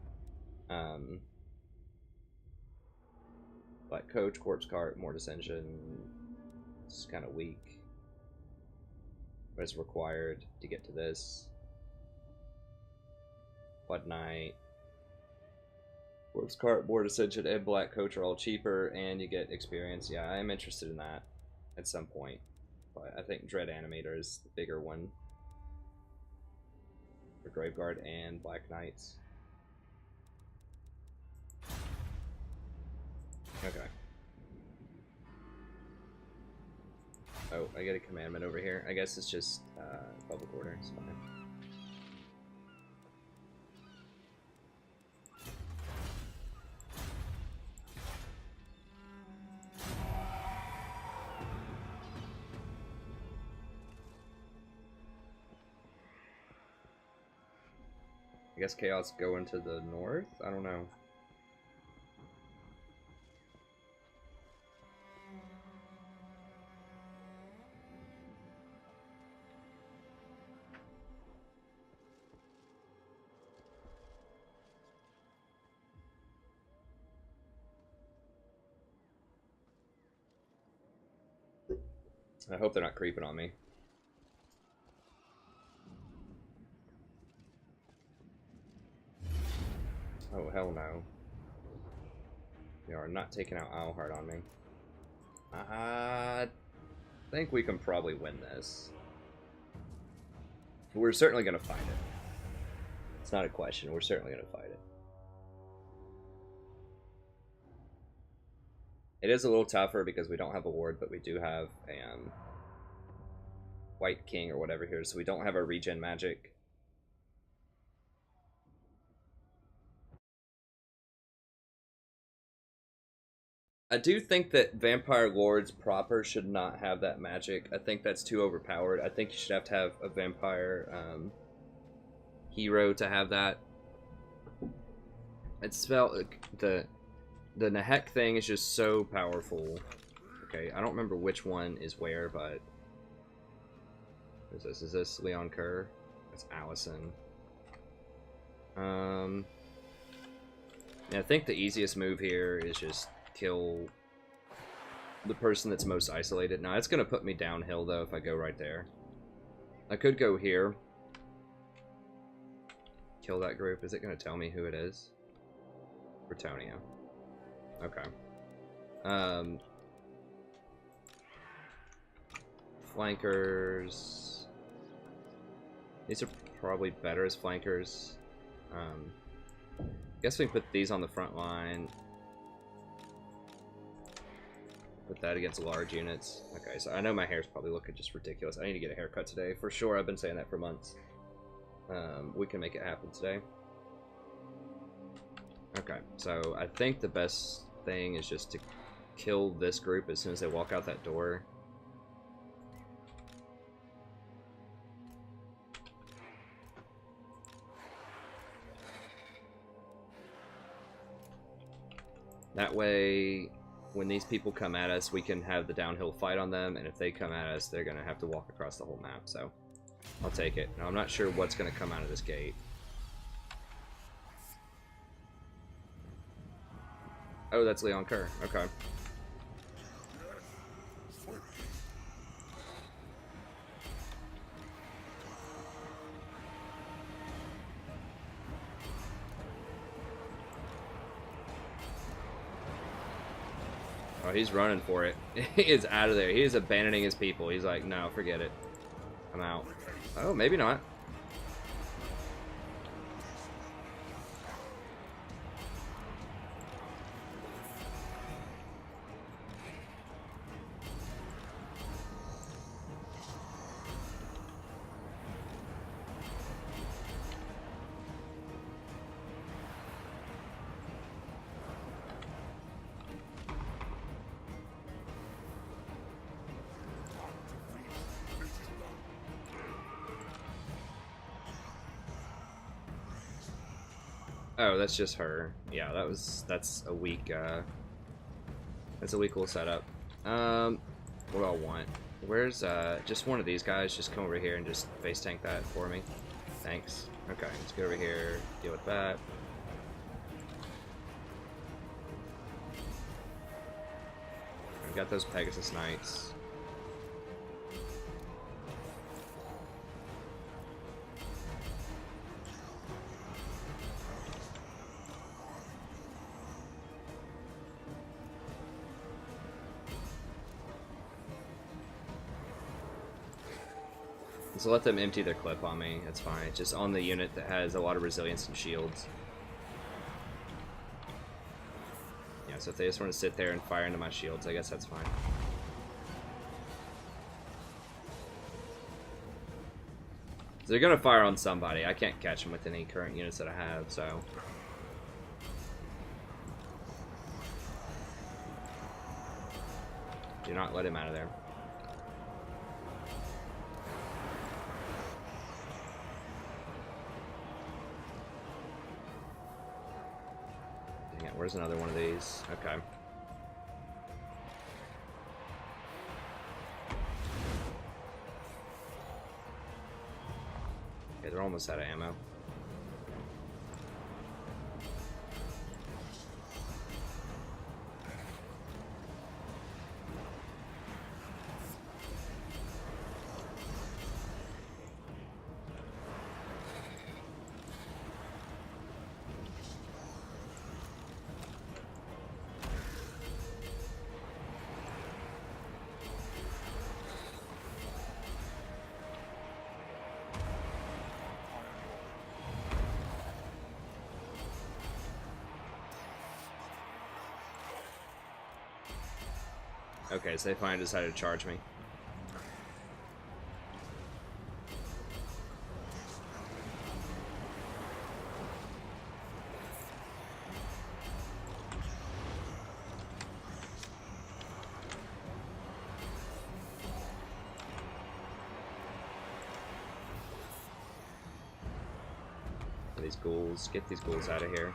Black coach, corpse cart, more dissension. It's kind of weak, but it's required to get to this. Blood knight. Corpse cart, more dissension, and black coach are all cheaper, and you get experience. Yeah, I am interested in that at some point, but I think Dread Animator is the bigger one for Graveguard and Black Knights. Okay. Oh, I get a commandment over here. I guess it's just public order. It's fine. I guess chaos go into the north? I don't know. I hope they're not creeping on me. Oh, hell no. They are not taking out Owlheart on me. I think we can probably win this. We're certainly going to fight it. It's not a question. We're certainly going to fight it. It is a little tougher because we don't have a ward, but we do have a White King or whatever here, so we don't have our regen magic. I do think that Vampire Lords proper should not have that magic. I think that's too overpowered. I think you should have to have a vampire hero to have that. It's felt like the Nahek thing is just so powerful. Okay, I don't remember which one is where, but what is this? Is this Leon Kerr? That's Allison. Yeah, I think the easiest move here is just kill the person that's most isolated. Now, it's going to put me downhill, though, if I go right there. I could go here. Kill that group. Is it going to tell me who it is? Brettonia. Okay. Flankers. These are probably better as flankers. Guess we can put these on the front line. Put that against large units. Okay, so I know my hair's probably looking just ridiculous. I need to get a haircut today. For sure, I've been saying that for months. We can make it happen today. Okay, so I think the best thing is just to kill this group as soon as they walk out that door. That way, when these people come at us, we can have the downhill fight on them, and if they come at us, they're going to have to walk across the whole map, so I'll take it. Now, I'm not sure what's going to come out of this gate. Oh, that's Leon Kerr. Okay. Oh, he's running for it. He is out of there. He is abandoning his people. He's like, no, forget it. I'm out. Oh, maybe not. Oh, that's just her. Yeah, that's a weak little setup. What do I want? Where's just one of these guys? Just come over here and just base tank that for me. Thanks. Okay, let's go over here, deal with that. I've got those Pegasus Knights. So let them empty their clip on me, that's fine. It's just on the unit that has a lot of resilience and shields. Yeah, so if they just want to sit there and fire into my shields, I guess that's fine. So they're gonna fire on somebody. I can't catch them with any current units that I have, so... Do not let him out of there. Where's another one of these? Okay. Okay, they're almost out of ammo. Okay, so they finally decided to charge me. of these ghouls. Get these ghouls out of here.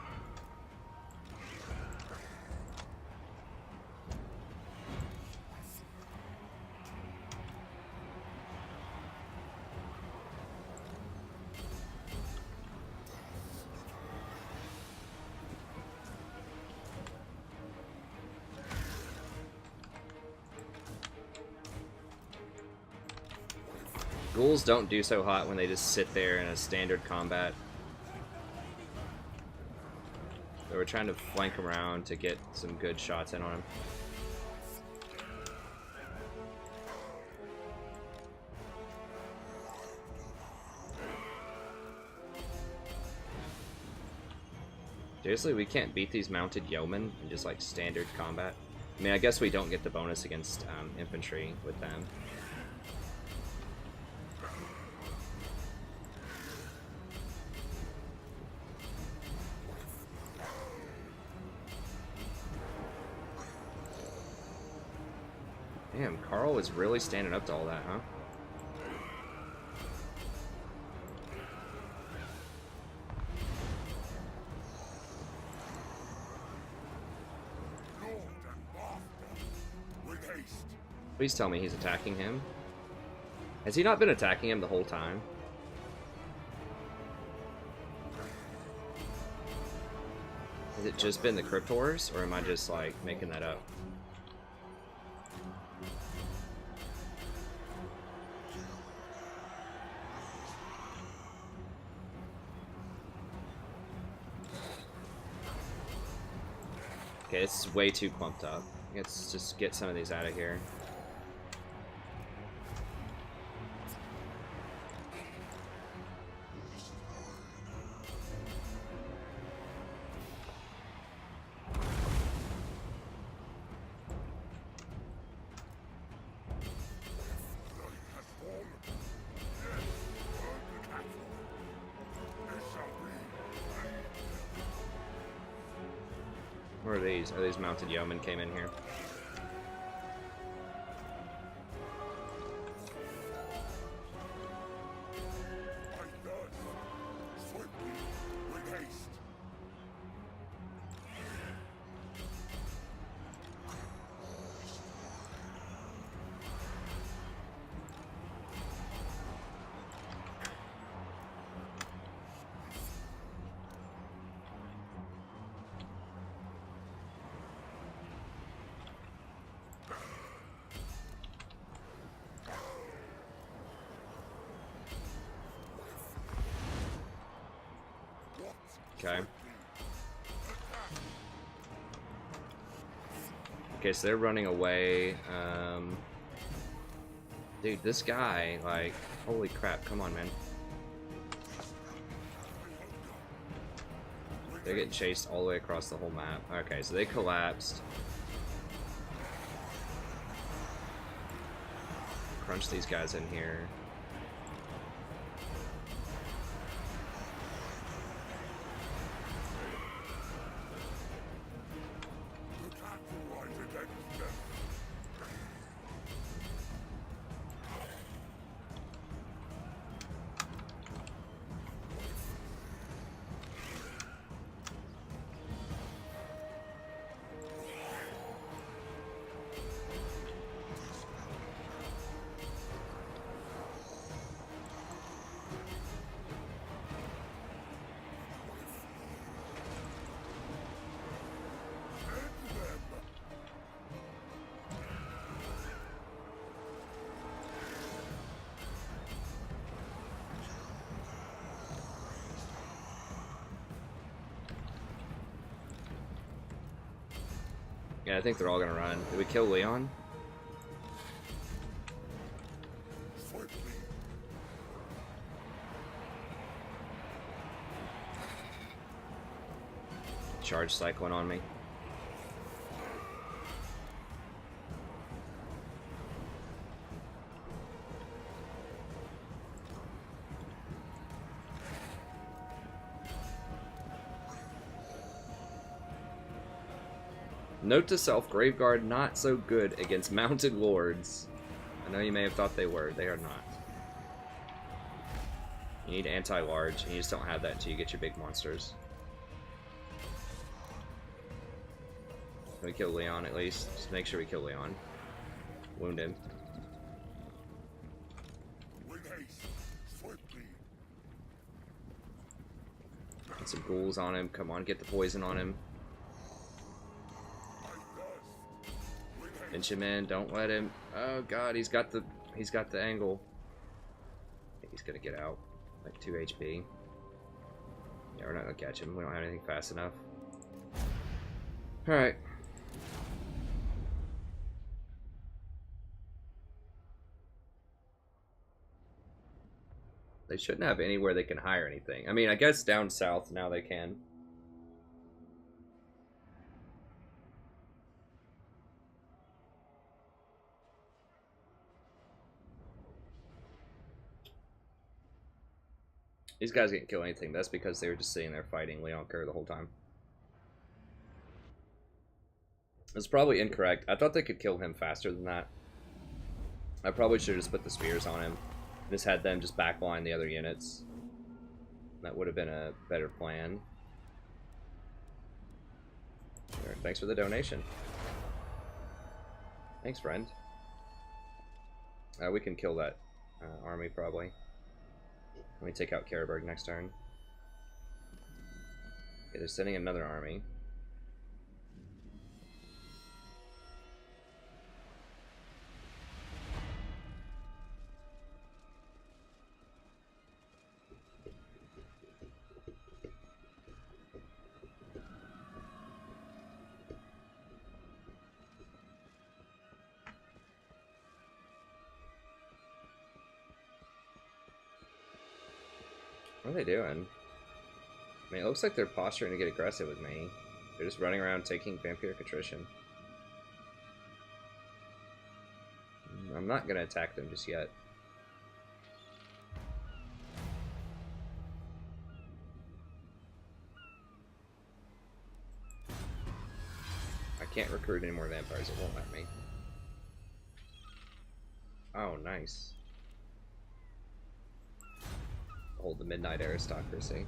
Ghouls don't do so hot when they just sit there in a standard combat. So we're trying to flank around to get some good shots in on him. Seriously, we can't beat these mounted yeomen in just like standard combat. I mean, I guess we don't get the bonus against infantry with them. Damn, Carl was really standing up to all that, huh? Please tell me he's attacking him. Has he not been attacking him the whole time? Has it just been the Cryptors, or am I just like making that up? Okay, this is way too clumped up. Let's just get some of these out of here. Where are these? Oh, these mounted yeomen came in here. Okay. Okay, so they're running away. Dude, this guy, like, holy crap, come on, man. They're getting chased all the way across the whole map. Okay, so they collapsed. Crunch these guys in here. Yeah, I think they're all gonna run. Did we kill Leon? Charge cycling on me. Note to self, Graveguard not so good against mounted lords. I know you may have thought they were. They are not. You need anti-large, and you just don't have that until you get your big monsters. Can we kill Leon at least? Just make sure we kill Leon. Wound him. With haste, swiftly. Get some ghouls on him. Come on, get the poison on him. I thirst. With haste. Pinch him in. Don't let him. Oh god, he's got the angle. I think he's gonna get out. Like 2 HP. Yeah, we're not gonna catch him. We don't have anything fast enough. Alright. They shouldn't have anywhere they can hire anything. I mean, I guess down south now they can. These guys didn't kill anything. That's because they were just sitting there fighting Leonker the whole time. It's probably incorrect. I thought they could kill him faster than that. I probably should have just put the spears on him. Just had them just backline the other units. That would have been a better plan. Sure, thanks for the donation. Thanks, friend. We can kill that army probably. Let me take out Karaberg next turn. Okay, they're sending another army. What are they doing? I mean, it looks like they're posturing to get aggressive with me. They're just running around taking vampiric attrition. I'm not gonna attack them just yet. I can't recruit any more vampires, it won't let me. Oh, nice. Hold the midnight aristocracy.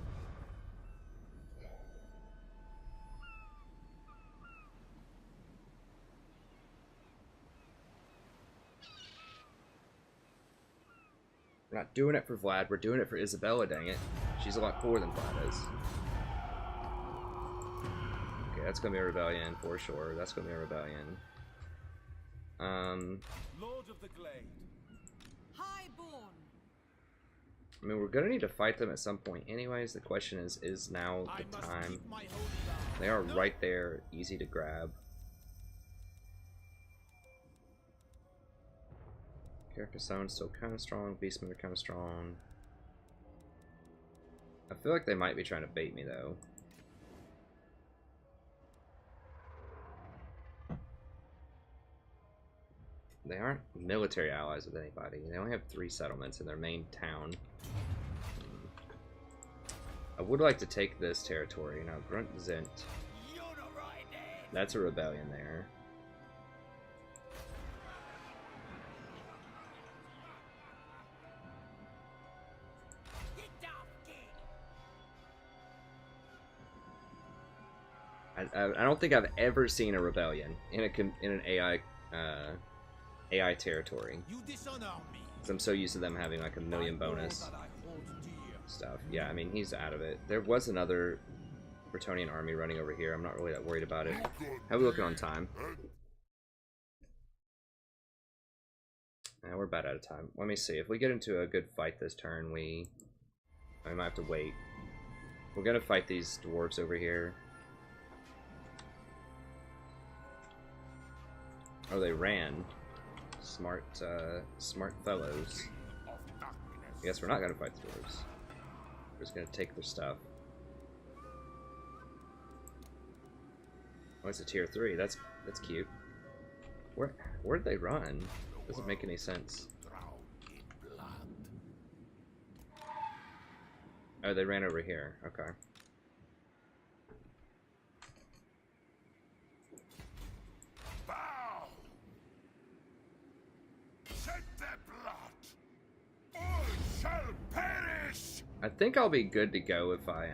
We're not doing it for Vlad, we're doing it for Isabella, dang it. She's a lot cooler than Vlad is. Okay, that's gonna be a rebellion for sure. That's gonna be a rebellion. Lord of the Glade. Highborn. I mean, we're gonna need to fight them at some point anyways. The question is now the time? They are right there, easy to grab. Carcassonne's still kind of strong. Beastmen are kind of strong. I feel like they might be trying to bait me though. They aren't military allies with anybody. They only have 3 settlements in their main town. I would like to take this territory. Now, Grunt Zint. That's a rebellion there. I don't think I've ever seen a rebellion in an AI territory. You dishonor me. 'Cause I'm so used to them having like a million bonus stuff. Yeah, I mean, he's out of it. There was another Brettonian army running over here. I'm not really that worried about it. How are we looking on time? We're about out of time. Let me see. If we get into a good fight this turn, we might have to wait. We're gonna fight these dwarves over here. Oh, they ran. Smart, smart fellows. I guess we're not gonna fight the dwarves. We're just gonna take their stuff. Oh, it's a tier 3. That's cute. Where'd they run? Doesn't make any sense. Oh, they ran over here. Okay. Bow! Shed their blood! All shall perish! I think I'll be good to go if I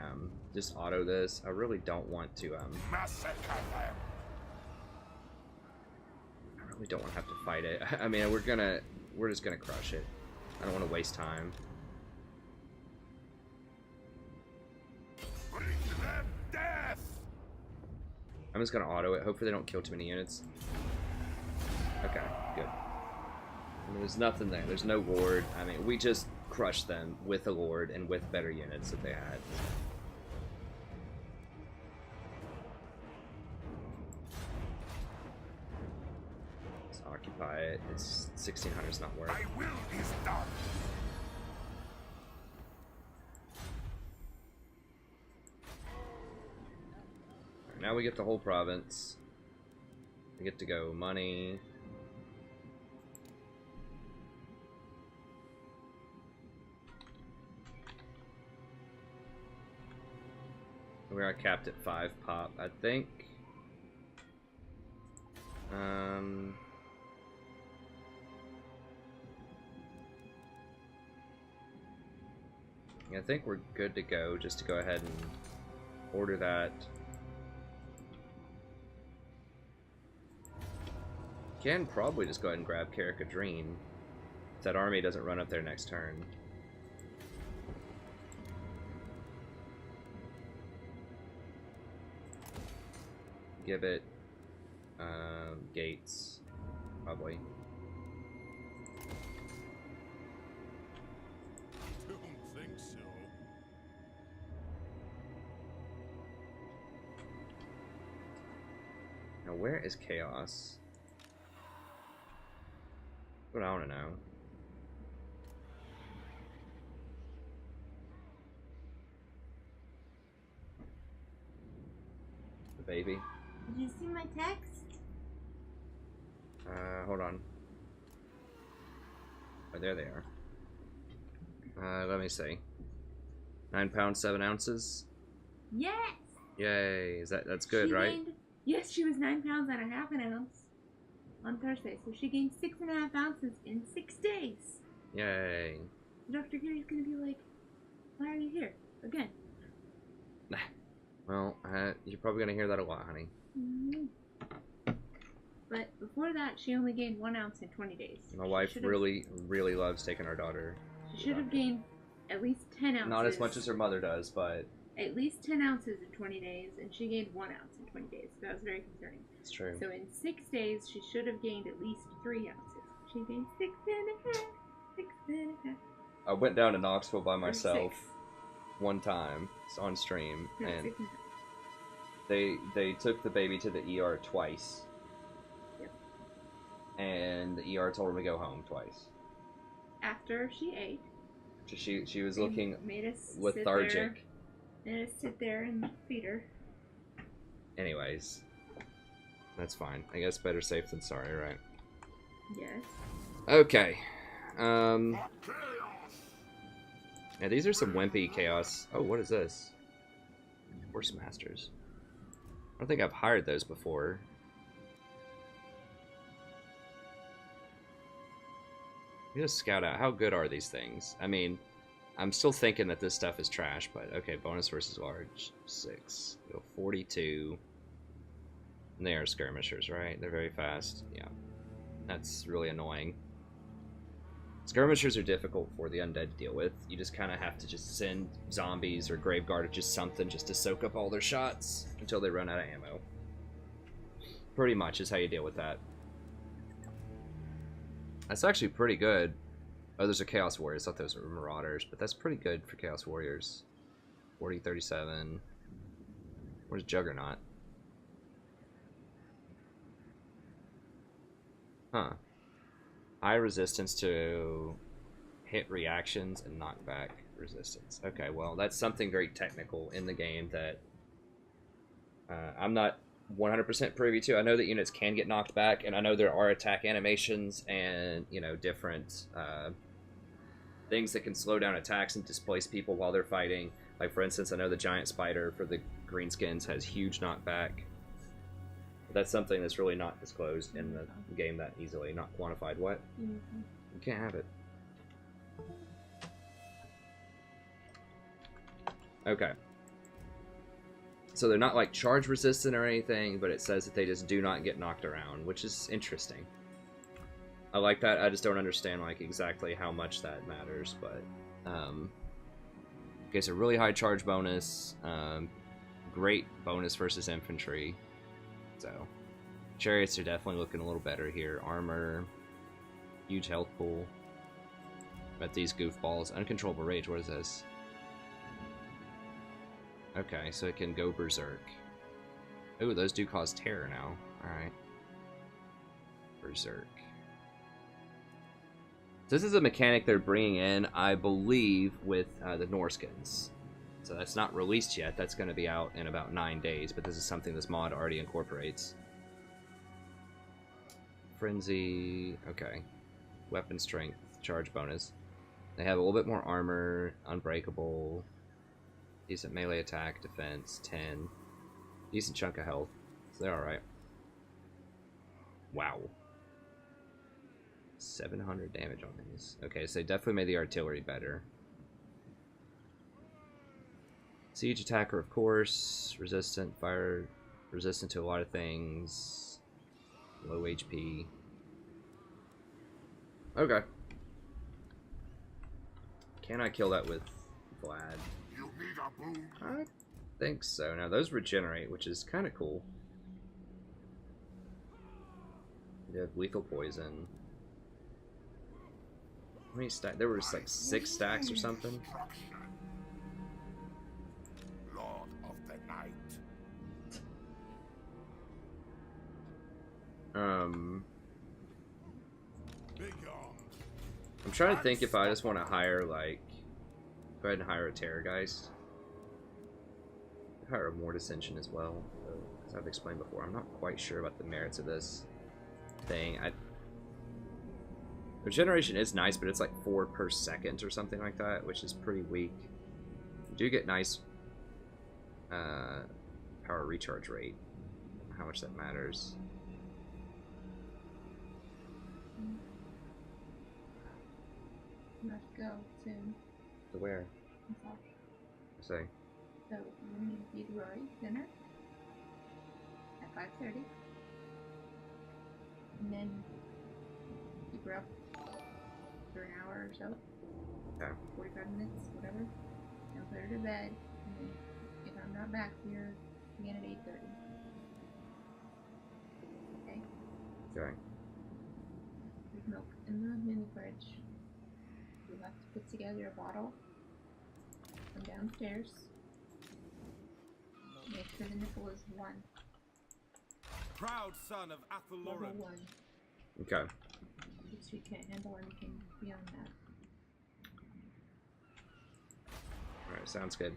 just auto this. I really don't want to Massacre them. I really don't want to have to fight it. I mean, we're just gonna crush it. I don't want to waste time. Bring them death. I'm just gonna auto it. Hopefully they don't kill too many units. Okay, good. I mean, there's nothing there. There's no lord. I mean, we just crushed them with a lord and with better units that they had. Let's occupy it. It's 1600. It's not worth. My will is done. Alright, now we get the whole province. We get to go money. We are capped at 5 pop, I think. I think we're good to go, just to go ahead and order that. Can probably just go ahead and grab Karak Kadrin if that army doesn't run up there next turn. Give it gates, probably. Don't think so. Now, where is Chaos? What I want to know. The baby. Did you see my text? Hold on. Oh, there they are. Let me see. 9 pounds, 7 ounces. Yes! Yay! That's good, She right? gained, yes, she was 9 pounds and a half an ounce on Thursday. So she gained 6.5 ounces in 6 days. Yay! Dr. Gary's gonna be like, why are you here? Again. Well, you're probably gonna hear that a lot, honey. Mm-hmm. But before that, she only gained 1 ounce in 20 days. My wife really, really loves taking our daughter. She should have gained at least 10 ounces. Not as much as her mother does, but At least 10 ounces in 20 days, and she gained 1 ounce in 20 days. So that was very concerning. it's true. So in 6 days, she should have gained at least 3 ounces. She gained 6.5. 6.5. I went down to Knoxville by Or myself 6. one time on stream, No, and 6.5. they took the baby to the ER twice. Yep. And the ER told her to go home twice. After she ate, So she was they looking made us lethargic. Made us sit there and feed her. Anyways, that's fine. I guess better safe than sorry, right? Yes. Okay. Chaos. Yeah, these are some wimpy chaos. Oh, what is this? Horse masters. I don't think I've hired those before. Let me just scout out. How good are these things? I mean, I'm still thinking that this stuff is trash, but okay, bonus versus large. 6. Go 42. And they are skirmishers, right? They're very fast. Yeah. That's really annoying. Skirmishers are difficult for the undead to deal with. You just kind of have to just send zombies or graveguard or just something just to soak up all their shots until they run out of ammo. Pretty much is how you deal with that. That's actually pretty good. Oh, those are Chaos Warriors. I thought those were Marauders, but that's pretty good for Chaos Warriors. 40, 37. Where's Juggernaut? Huh. High resistance to hit reactions and knockback resistance. Okay, well, that's something very technical in the game that I'm not 100% privy to. I know that units can get knocked back, and I know there are attack animations and, you know, different things that can slow down attacks and displace people while they're fighting. Like, for instance, I know the Giant Spider for the Greenskins has huge knockback. That's something that's really not disclosed in the game that easily, not quantified. What? Mm-hmm. You can't have it. Okay. So they're not like charge resistant or anything, but it says that they just do not get knocked around, which is interesting. I like that. I just don't understand like exactly how much that matters, but okay, so really high charge bonus, great bonus versus infantry. So chariots are definitely looking a little better here. Armor, huge health pool. But these goofballs, uncontrollable rage. What is this? Okay, so it can go berserk. Ooh, those do cause terror now. Alright. Berserk. So this is a mechanic they're bringing in, I believe, with the Norskins. So that's not released yet. That's going to be out in about 9 days, but this is something this mod already incorporates. Frenzy. Okay. Weapon strength. Charge bonus. They have a little bit more armor. Unbreakable. Decent melee attack, defense, 10. Decent chunk of health. So they're alright. Wow. 700 damage on these. Okay, so they definitely made the artillery better. Siege attacker, of course. Resistant, fire. Resistant to a lot of things. Low HP. Okay. Can I kill that with Vlad? You need a boon. I think so. Now those regenerate, which is kind of cool. You have lethal poison. How many stacks? There was like 6 stacks or something. Lord of the night. Big arms. I'm trying to think if I just want to hire like, go ahead and hire a Terrorgeist. Hire a Mortis Engine as well, as I've explained before. I'm not quite sure about the merits of this thing. Regeneration is nice, but it's like 4 per second or something like that, which is pretty weak. You do get nice power recharge rate. How much that matters. You have to go soon. To where? Massage. Say. So we need to feed Rory dinner at 5:30, and then keep her up for an hour or so. Okay. 45 minutes, whatever. Then put her to bed, and then if I'm not back here, again at 8:30. Okay. Okay. There's milk in the mini fridge. You'll have to put together a bottle. Come downstairs. Make sure the nipple is 1. Proud son of Level Athelloran. 1. Okay. Because she can't handle anything beyond that. Alright, sounds good.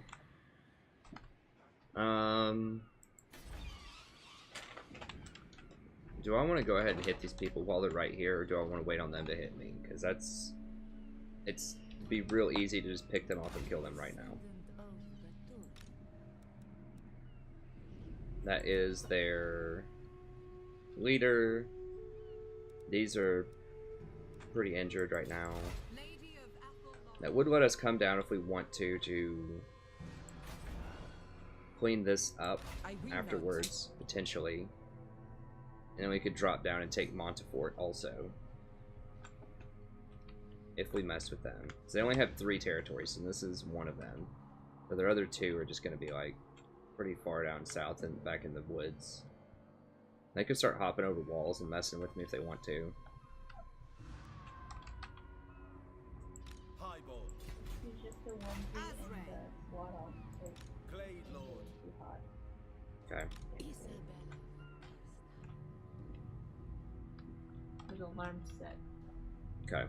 Do I want to go ahead and hit these people while they're right here, or do I want to wait on them to hit me? Because it'd be real easy to just pick them up and kill them right now. That is their leader. These are pretty injured right now. That would let us come down if we want to clean this up afterwards, potentially. And then we could drop down and take Montefort also. If we mess with them. So they only have 3 territories, and this is one of them. But their other 2 are just going to be like pretty far down south and back in the woods. They could start hopping over walls and messing with me if they want to. Highball. It's just the onesie and the SWAT officer. Glade Lord. Too hot. Okay. Isabella. There's alarm set. Okay.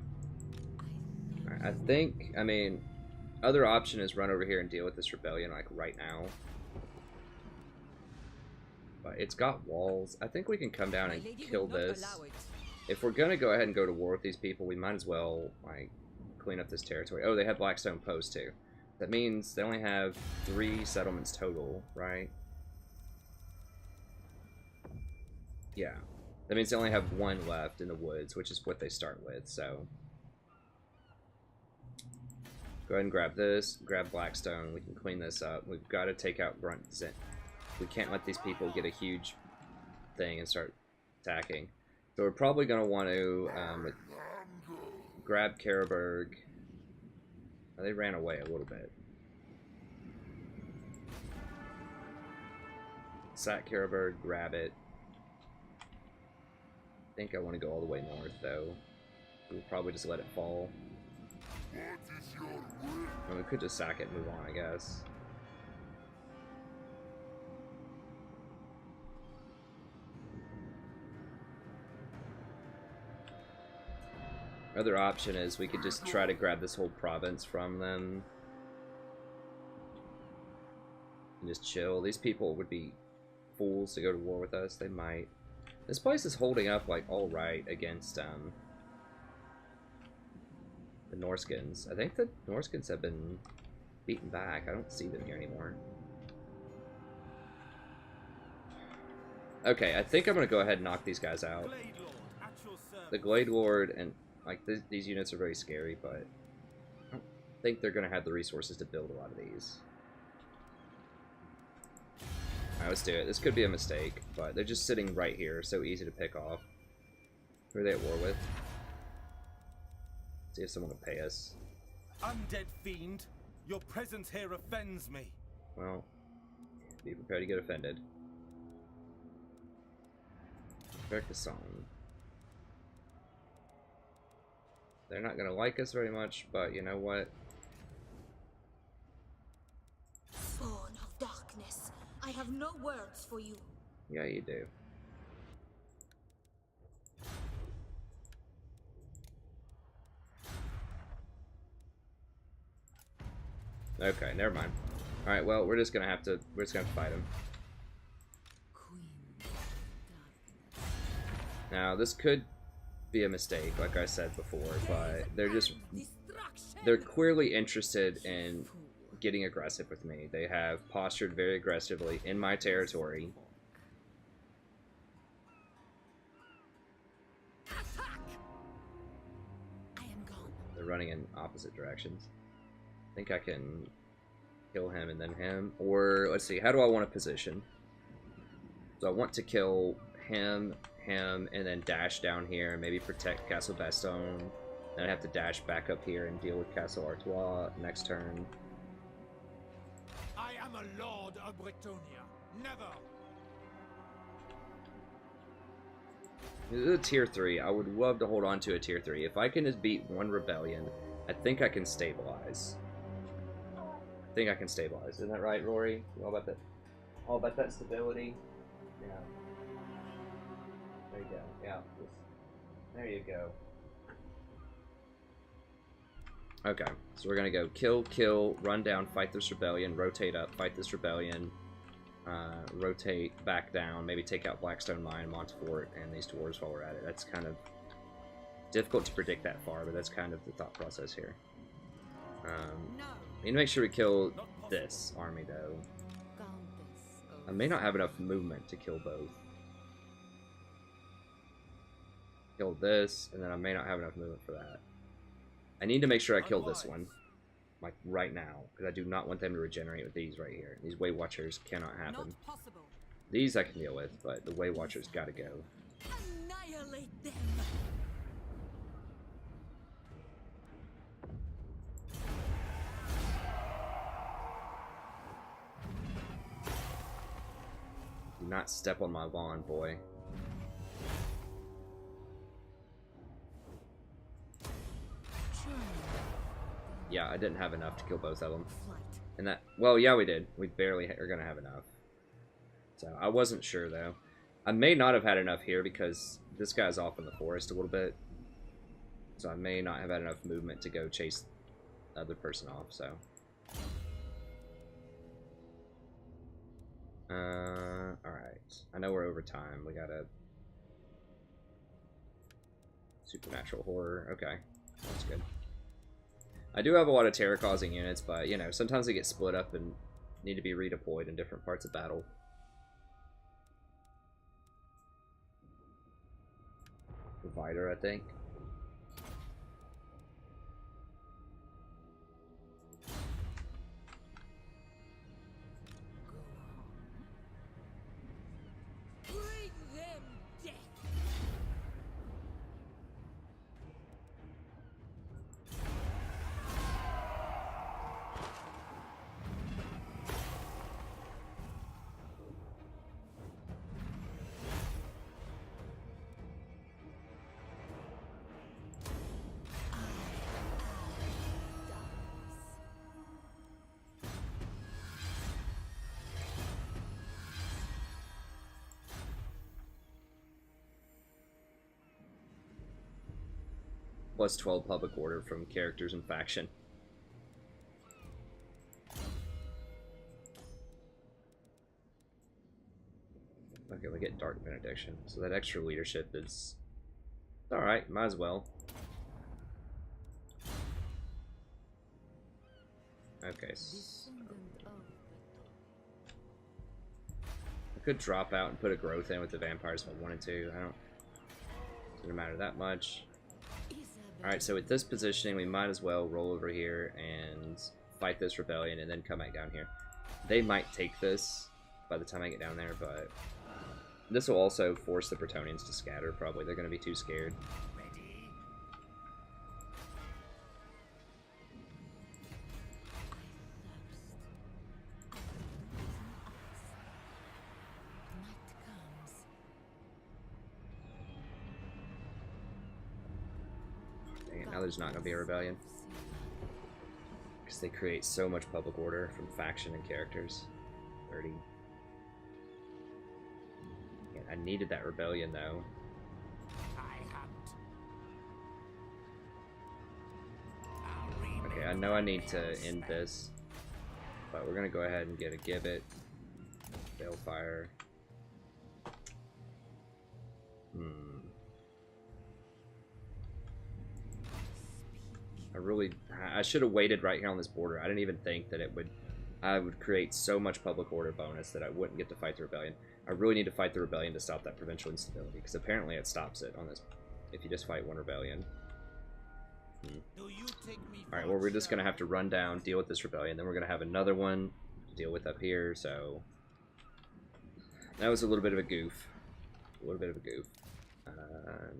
Alright, I think, I mean, other option is run over here and deal with this rebellion like right now. But it's got walls. I think we can come down and kill this. If we're gonna go ahead and go to war with these people, we might as well like clean up this territory. Oh, they have Blackstone Post too. That means they only have 3 settlements total, right? Yeah. That means they only have 1 left in the woods, which is what they start with, so Go ahead and grab this. Grab Blackstone. We can clean this up. We've got to take out Grunt Zin. We can't let these people get a huge thing and start attacking. So we're probably going to want to grab Karaberg. Oh, they ran away a little bit. Sack Karaberg, grab it. I think I want to go all the way north, though. We'll probably just let it fall. And we could just sack it and move on, I guess. Other option is we could just try to grab this whole province from them. And just chill. These people would be fools to go to war with us. They might. This place is holding up, like, alright against, the Norskins. I think the Norskins have been beaten back. I don't see them here anymore. Okay, I think I'm going to go ahead and knock these guys out. The Glade Lord and, like, these units are very scary, but I don't think they're going to have the resources to build a lot of these. Alright, let's do it. This could be a mistake, but they're just sitting right here, so easy to pick off. Who are they at war with? See if someone will pay us. Undead fiend, your presence here offends me. Well, be prepared to get offended. Back the song. They're not gonna like us very much, but you know what? Spawn of darkness, I have no words for you. Yeah, you do. Okay, never mind. Alright, well, we're just gonna fight him. Now, this could be a mistake, like I said before, but they're clearly interested in getting aggressive with me. They have postured very aggressively in my territory. They're running in opposite directions. I think I can kill him and then him. Or, let's see, how do I want to position? So I want to kill him, and then dash down here and maybe protect Castle Bastogne. Then I have to dash back up here and deal with Castle Artois next turn. I am a lord of Brettonia. Never. This is a tier 3. I would love to hold on to a tier 3. If I can just beat one rebellion, I think I can stabilize. Isn't that right, Rory? All about that. All about that stability. Yeah. There you go. Yeah. There you go. Okay, so we're gonna go kill, run down, fight this rebellion, rotate up, fight this rebellion, rotate back down, maybe take out Blackstone Mine, Montfort, and these dwarves while we're at it. That's kind of difficult to predict that far, but that's kind of the thought process here. Need to make sure we kill this army, though. I may not have enough movement to kill both. Kill this, and then I may not have enough movement for that. I need to make sure I kill this one, like right now, because I do not want them to regenerate with these right here. These Way Watchers cannot happen. These I can deal with, but the Way Watchers gotta go. Annihilate them. Do not step on my lawn, boy. Yeah, I didn't have enough to kill both of them. And that, well, yeah, we did. We barely are going to have enough. So, I wasn't sure, though. I may not have had enough here because this guy's off in the forest a little bit. So, I may not have had enough movement to go chase the other person off, so. Alright. I know we're over time. We got a supernatural horror. Okay. That's good. I do have a lot of terror-causing units, but, you know, sometimes they get split up and need to be redeployed in different parts of battle. Provider, I think. Plus 12 public order from characters and faction. Okay, we get Dark Benediction. So that extra leadership is... alright, might as well. Okay, so... I could drop out and put a growth in with the vampires if I wanted to. I don't... doesn't matter that much. Alright, so with this positioning, we might as well roll over here and fight this rebellion and then come back down here. They might take this by the time I get down there, but... this will also force the Brettonians to scatter, probably. They're going to be too scared. Dang it, now there's not going to be a rebellion. Because they create so much public order from faction and characters. 30. I needed that rebellion, though. Okay, I know I need to end this, but we're gonna go ahead and get a Gibbet. Balefire. I should have waited right here on this border. I didn't even think that I would create so much public order bonus that I wouldn't get to fight the rebellion. I really need to fight the rebellion to stop that provincial instability, because apparently it stops it on this if you just fight one rebellion. Alright, well, we're just going to have to run down, deal with this rebellion, then we're going to have another one to deal with up here, so... that was a little bit of a goof.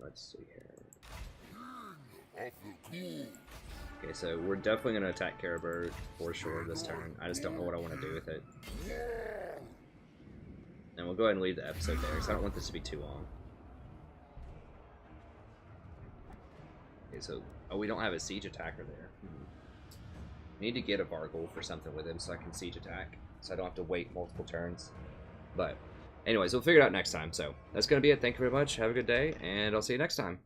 Let's see here. Okay, so we're definitely going to attack Karabur for sure this turn. I just don't know what I want to do with it. And we'll go ahead and leave the episode there, because I don't want this to be too long. Okay, so... oh, we don't have a siege attacker there. We need to get a Vargul for something with him so I can siege attack, so I don't have to wait multiple turns. But, anyways, we'll figure it out next time. So, that's going to be it. Thank you very much. Have a good day, and I'll see you next time.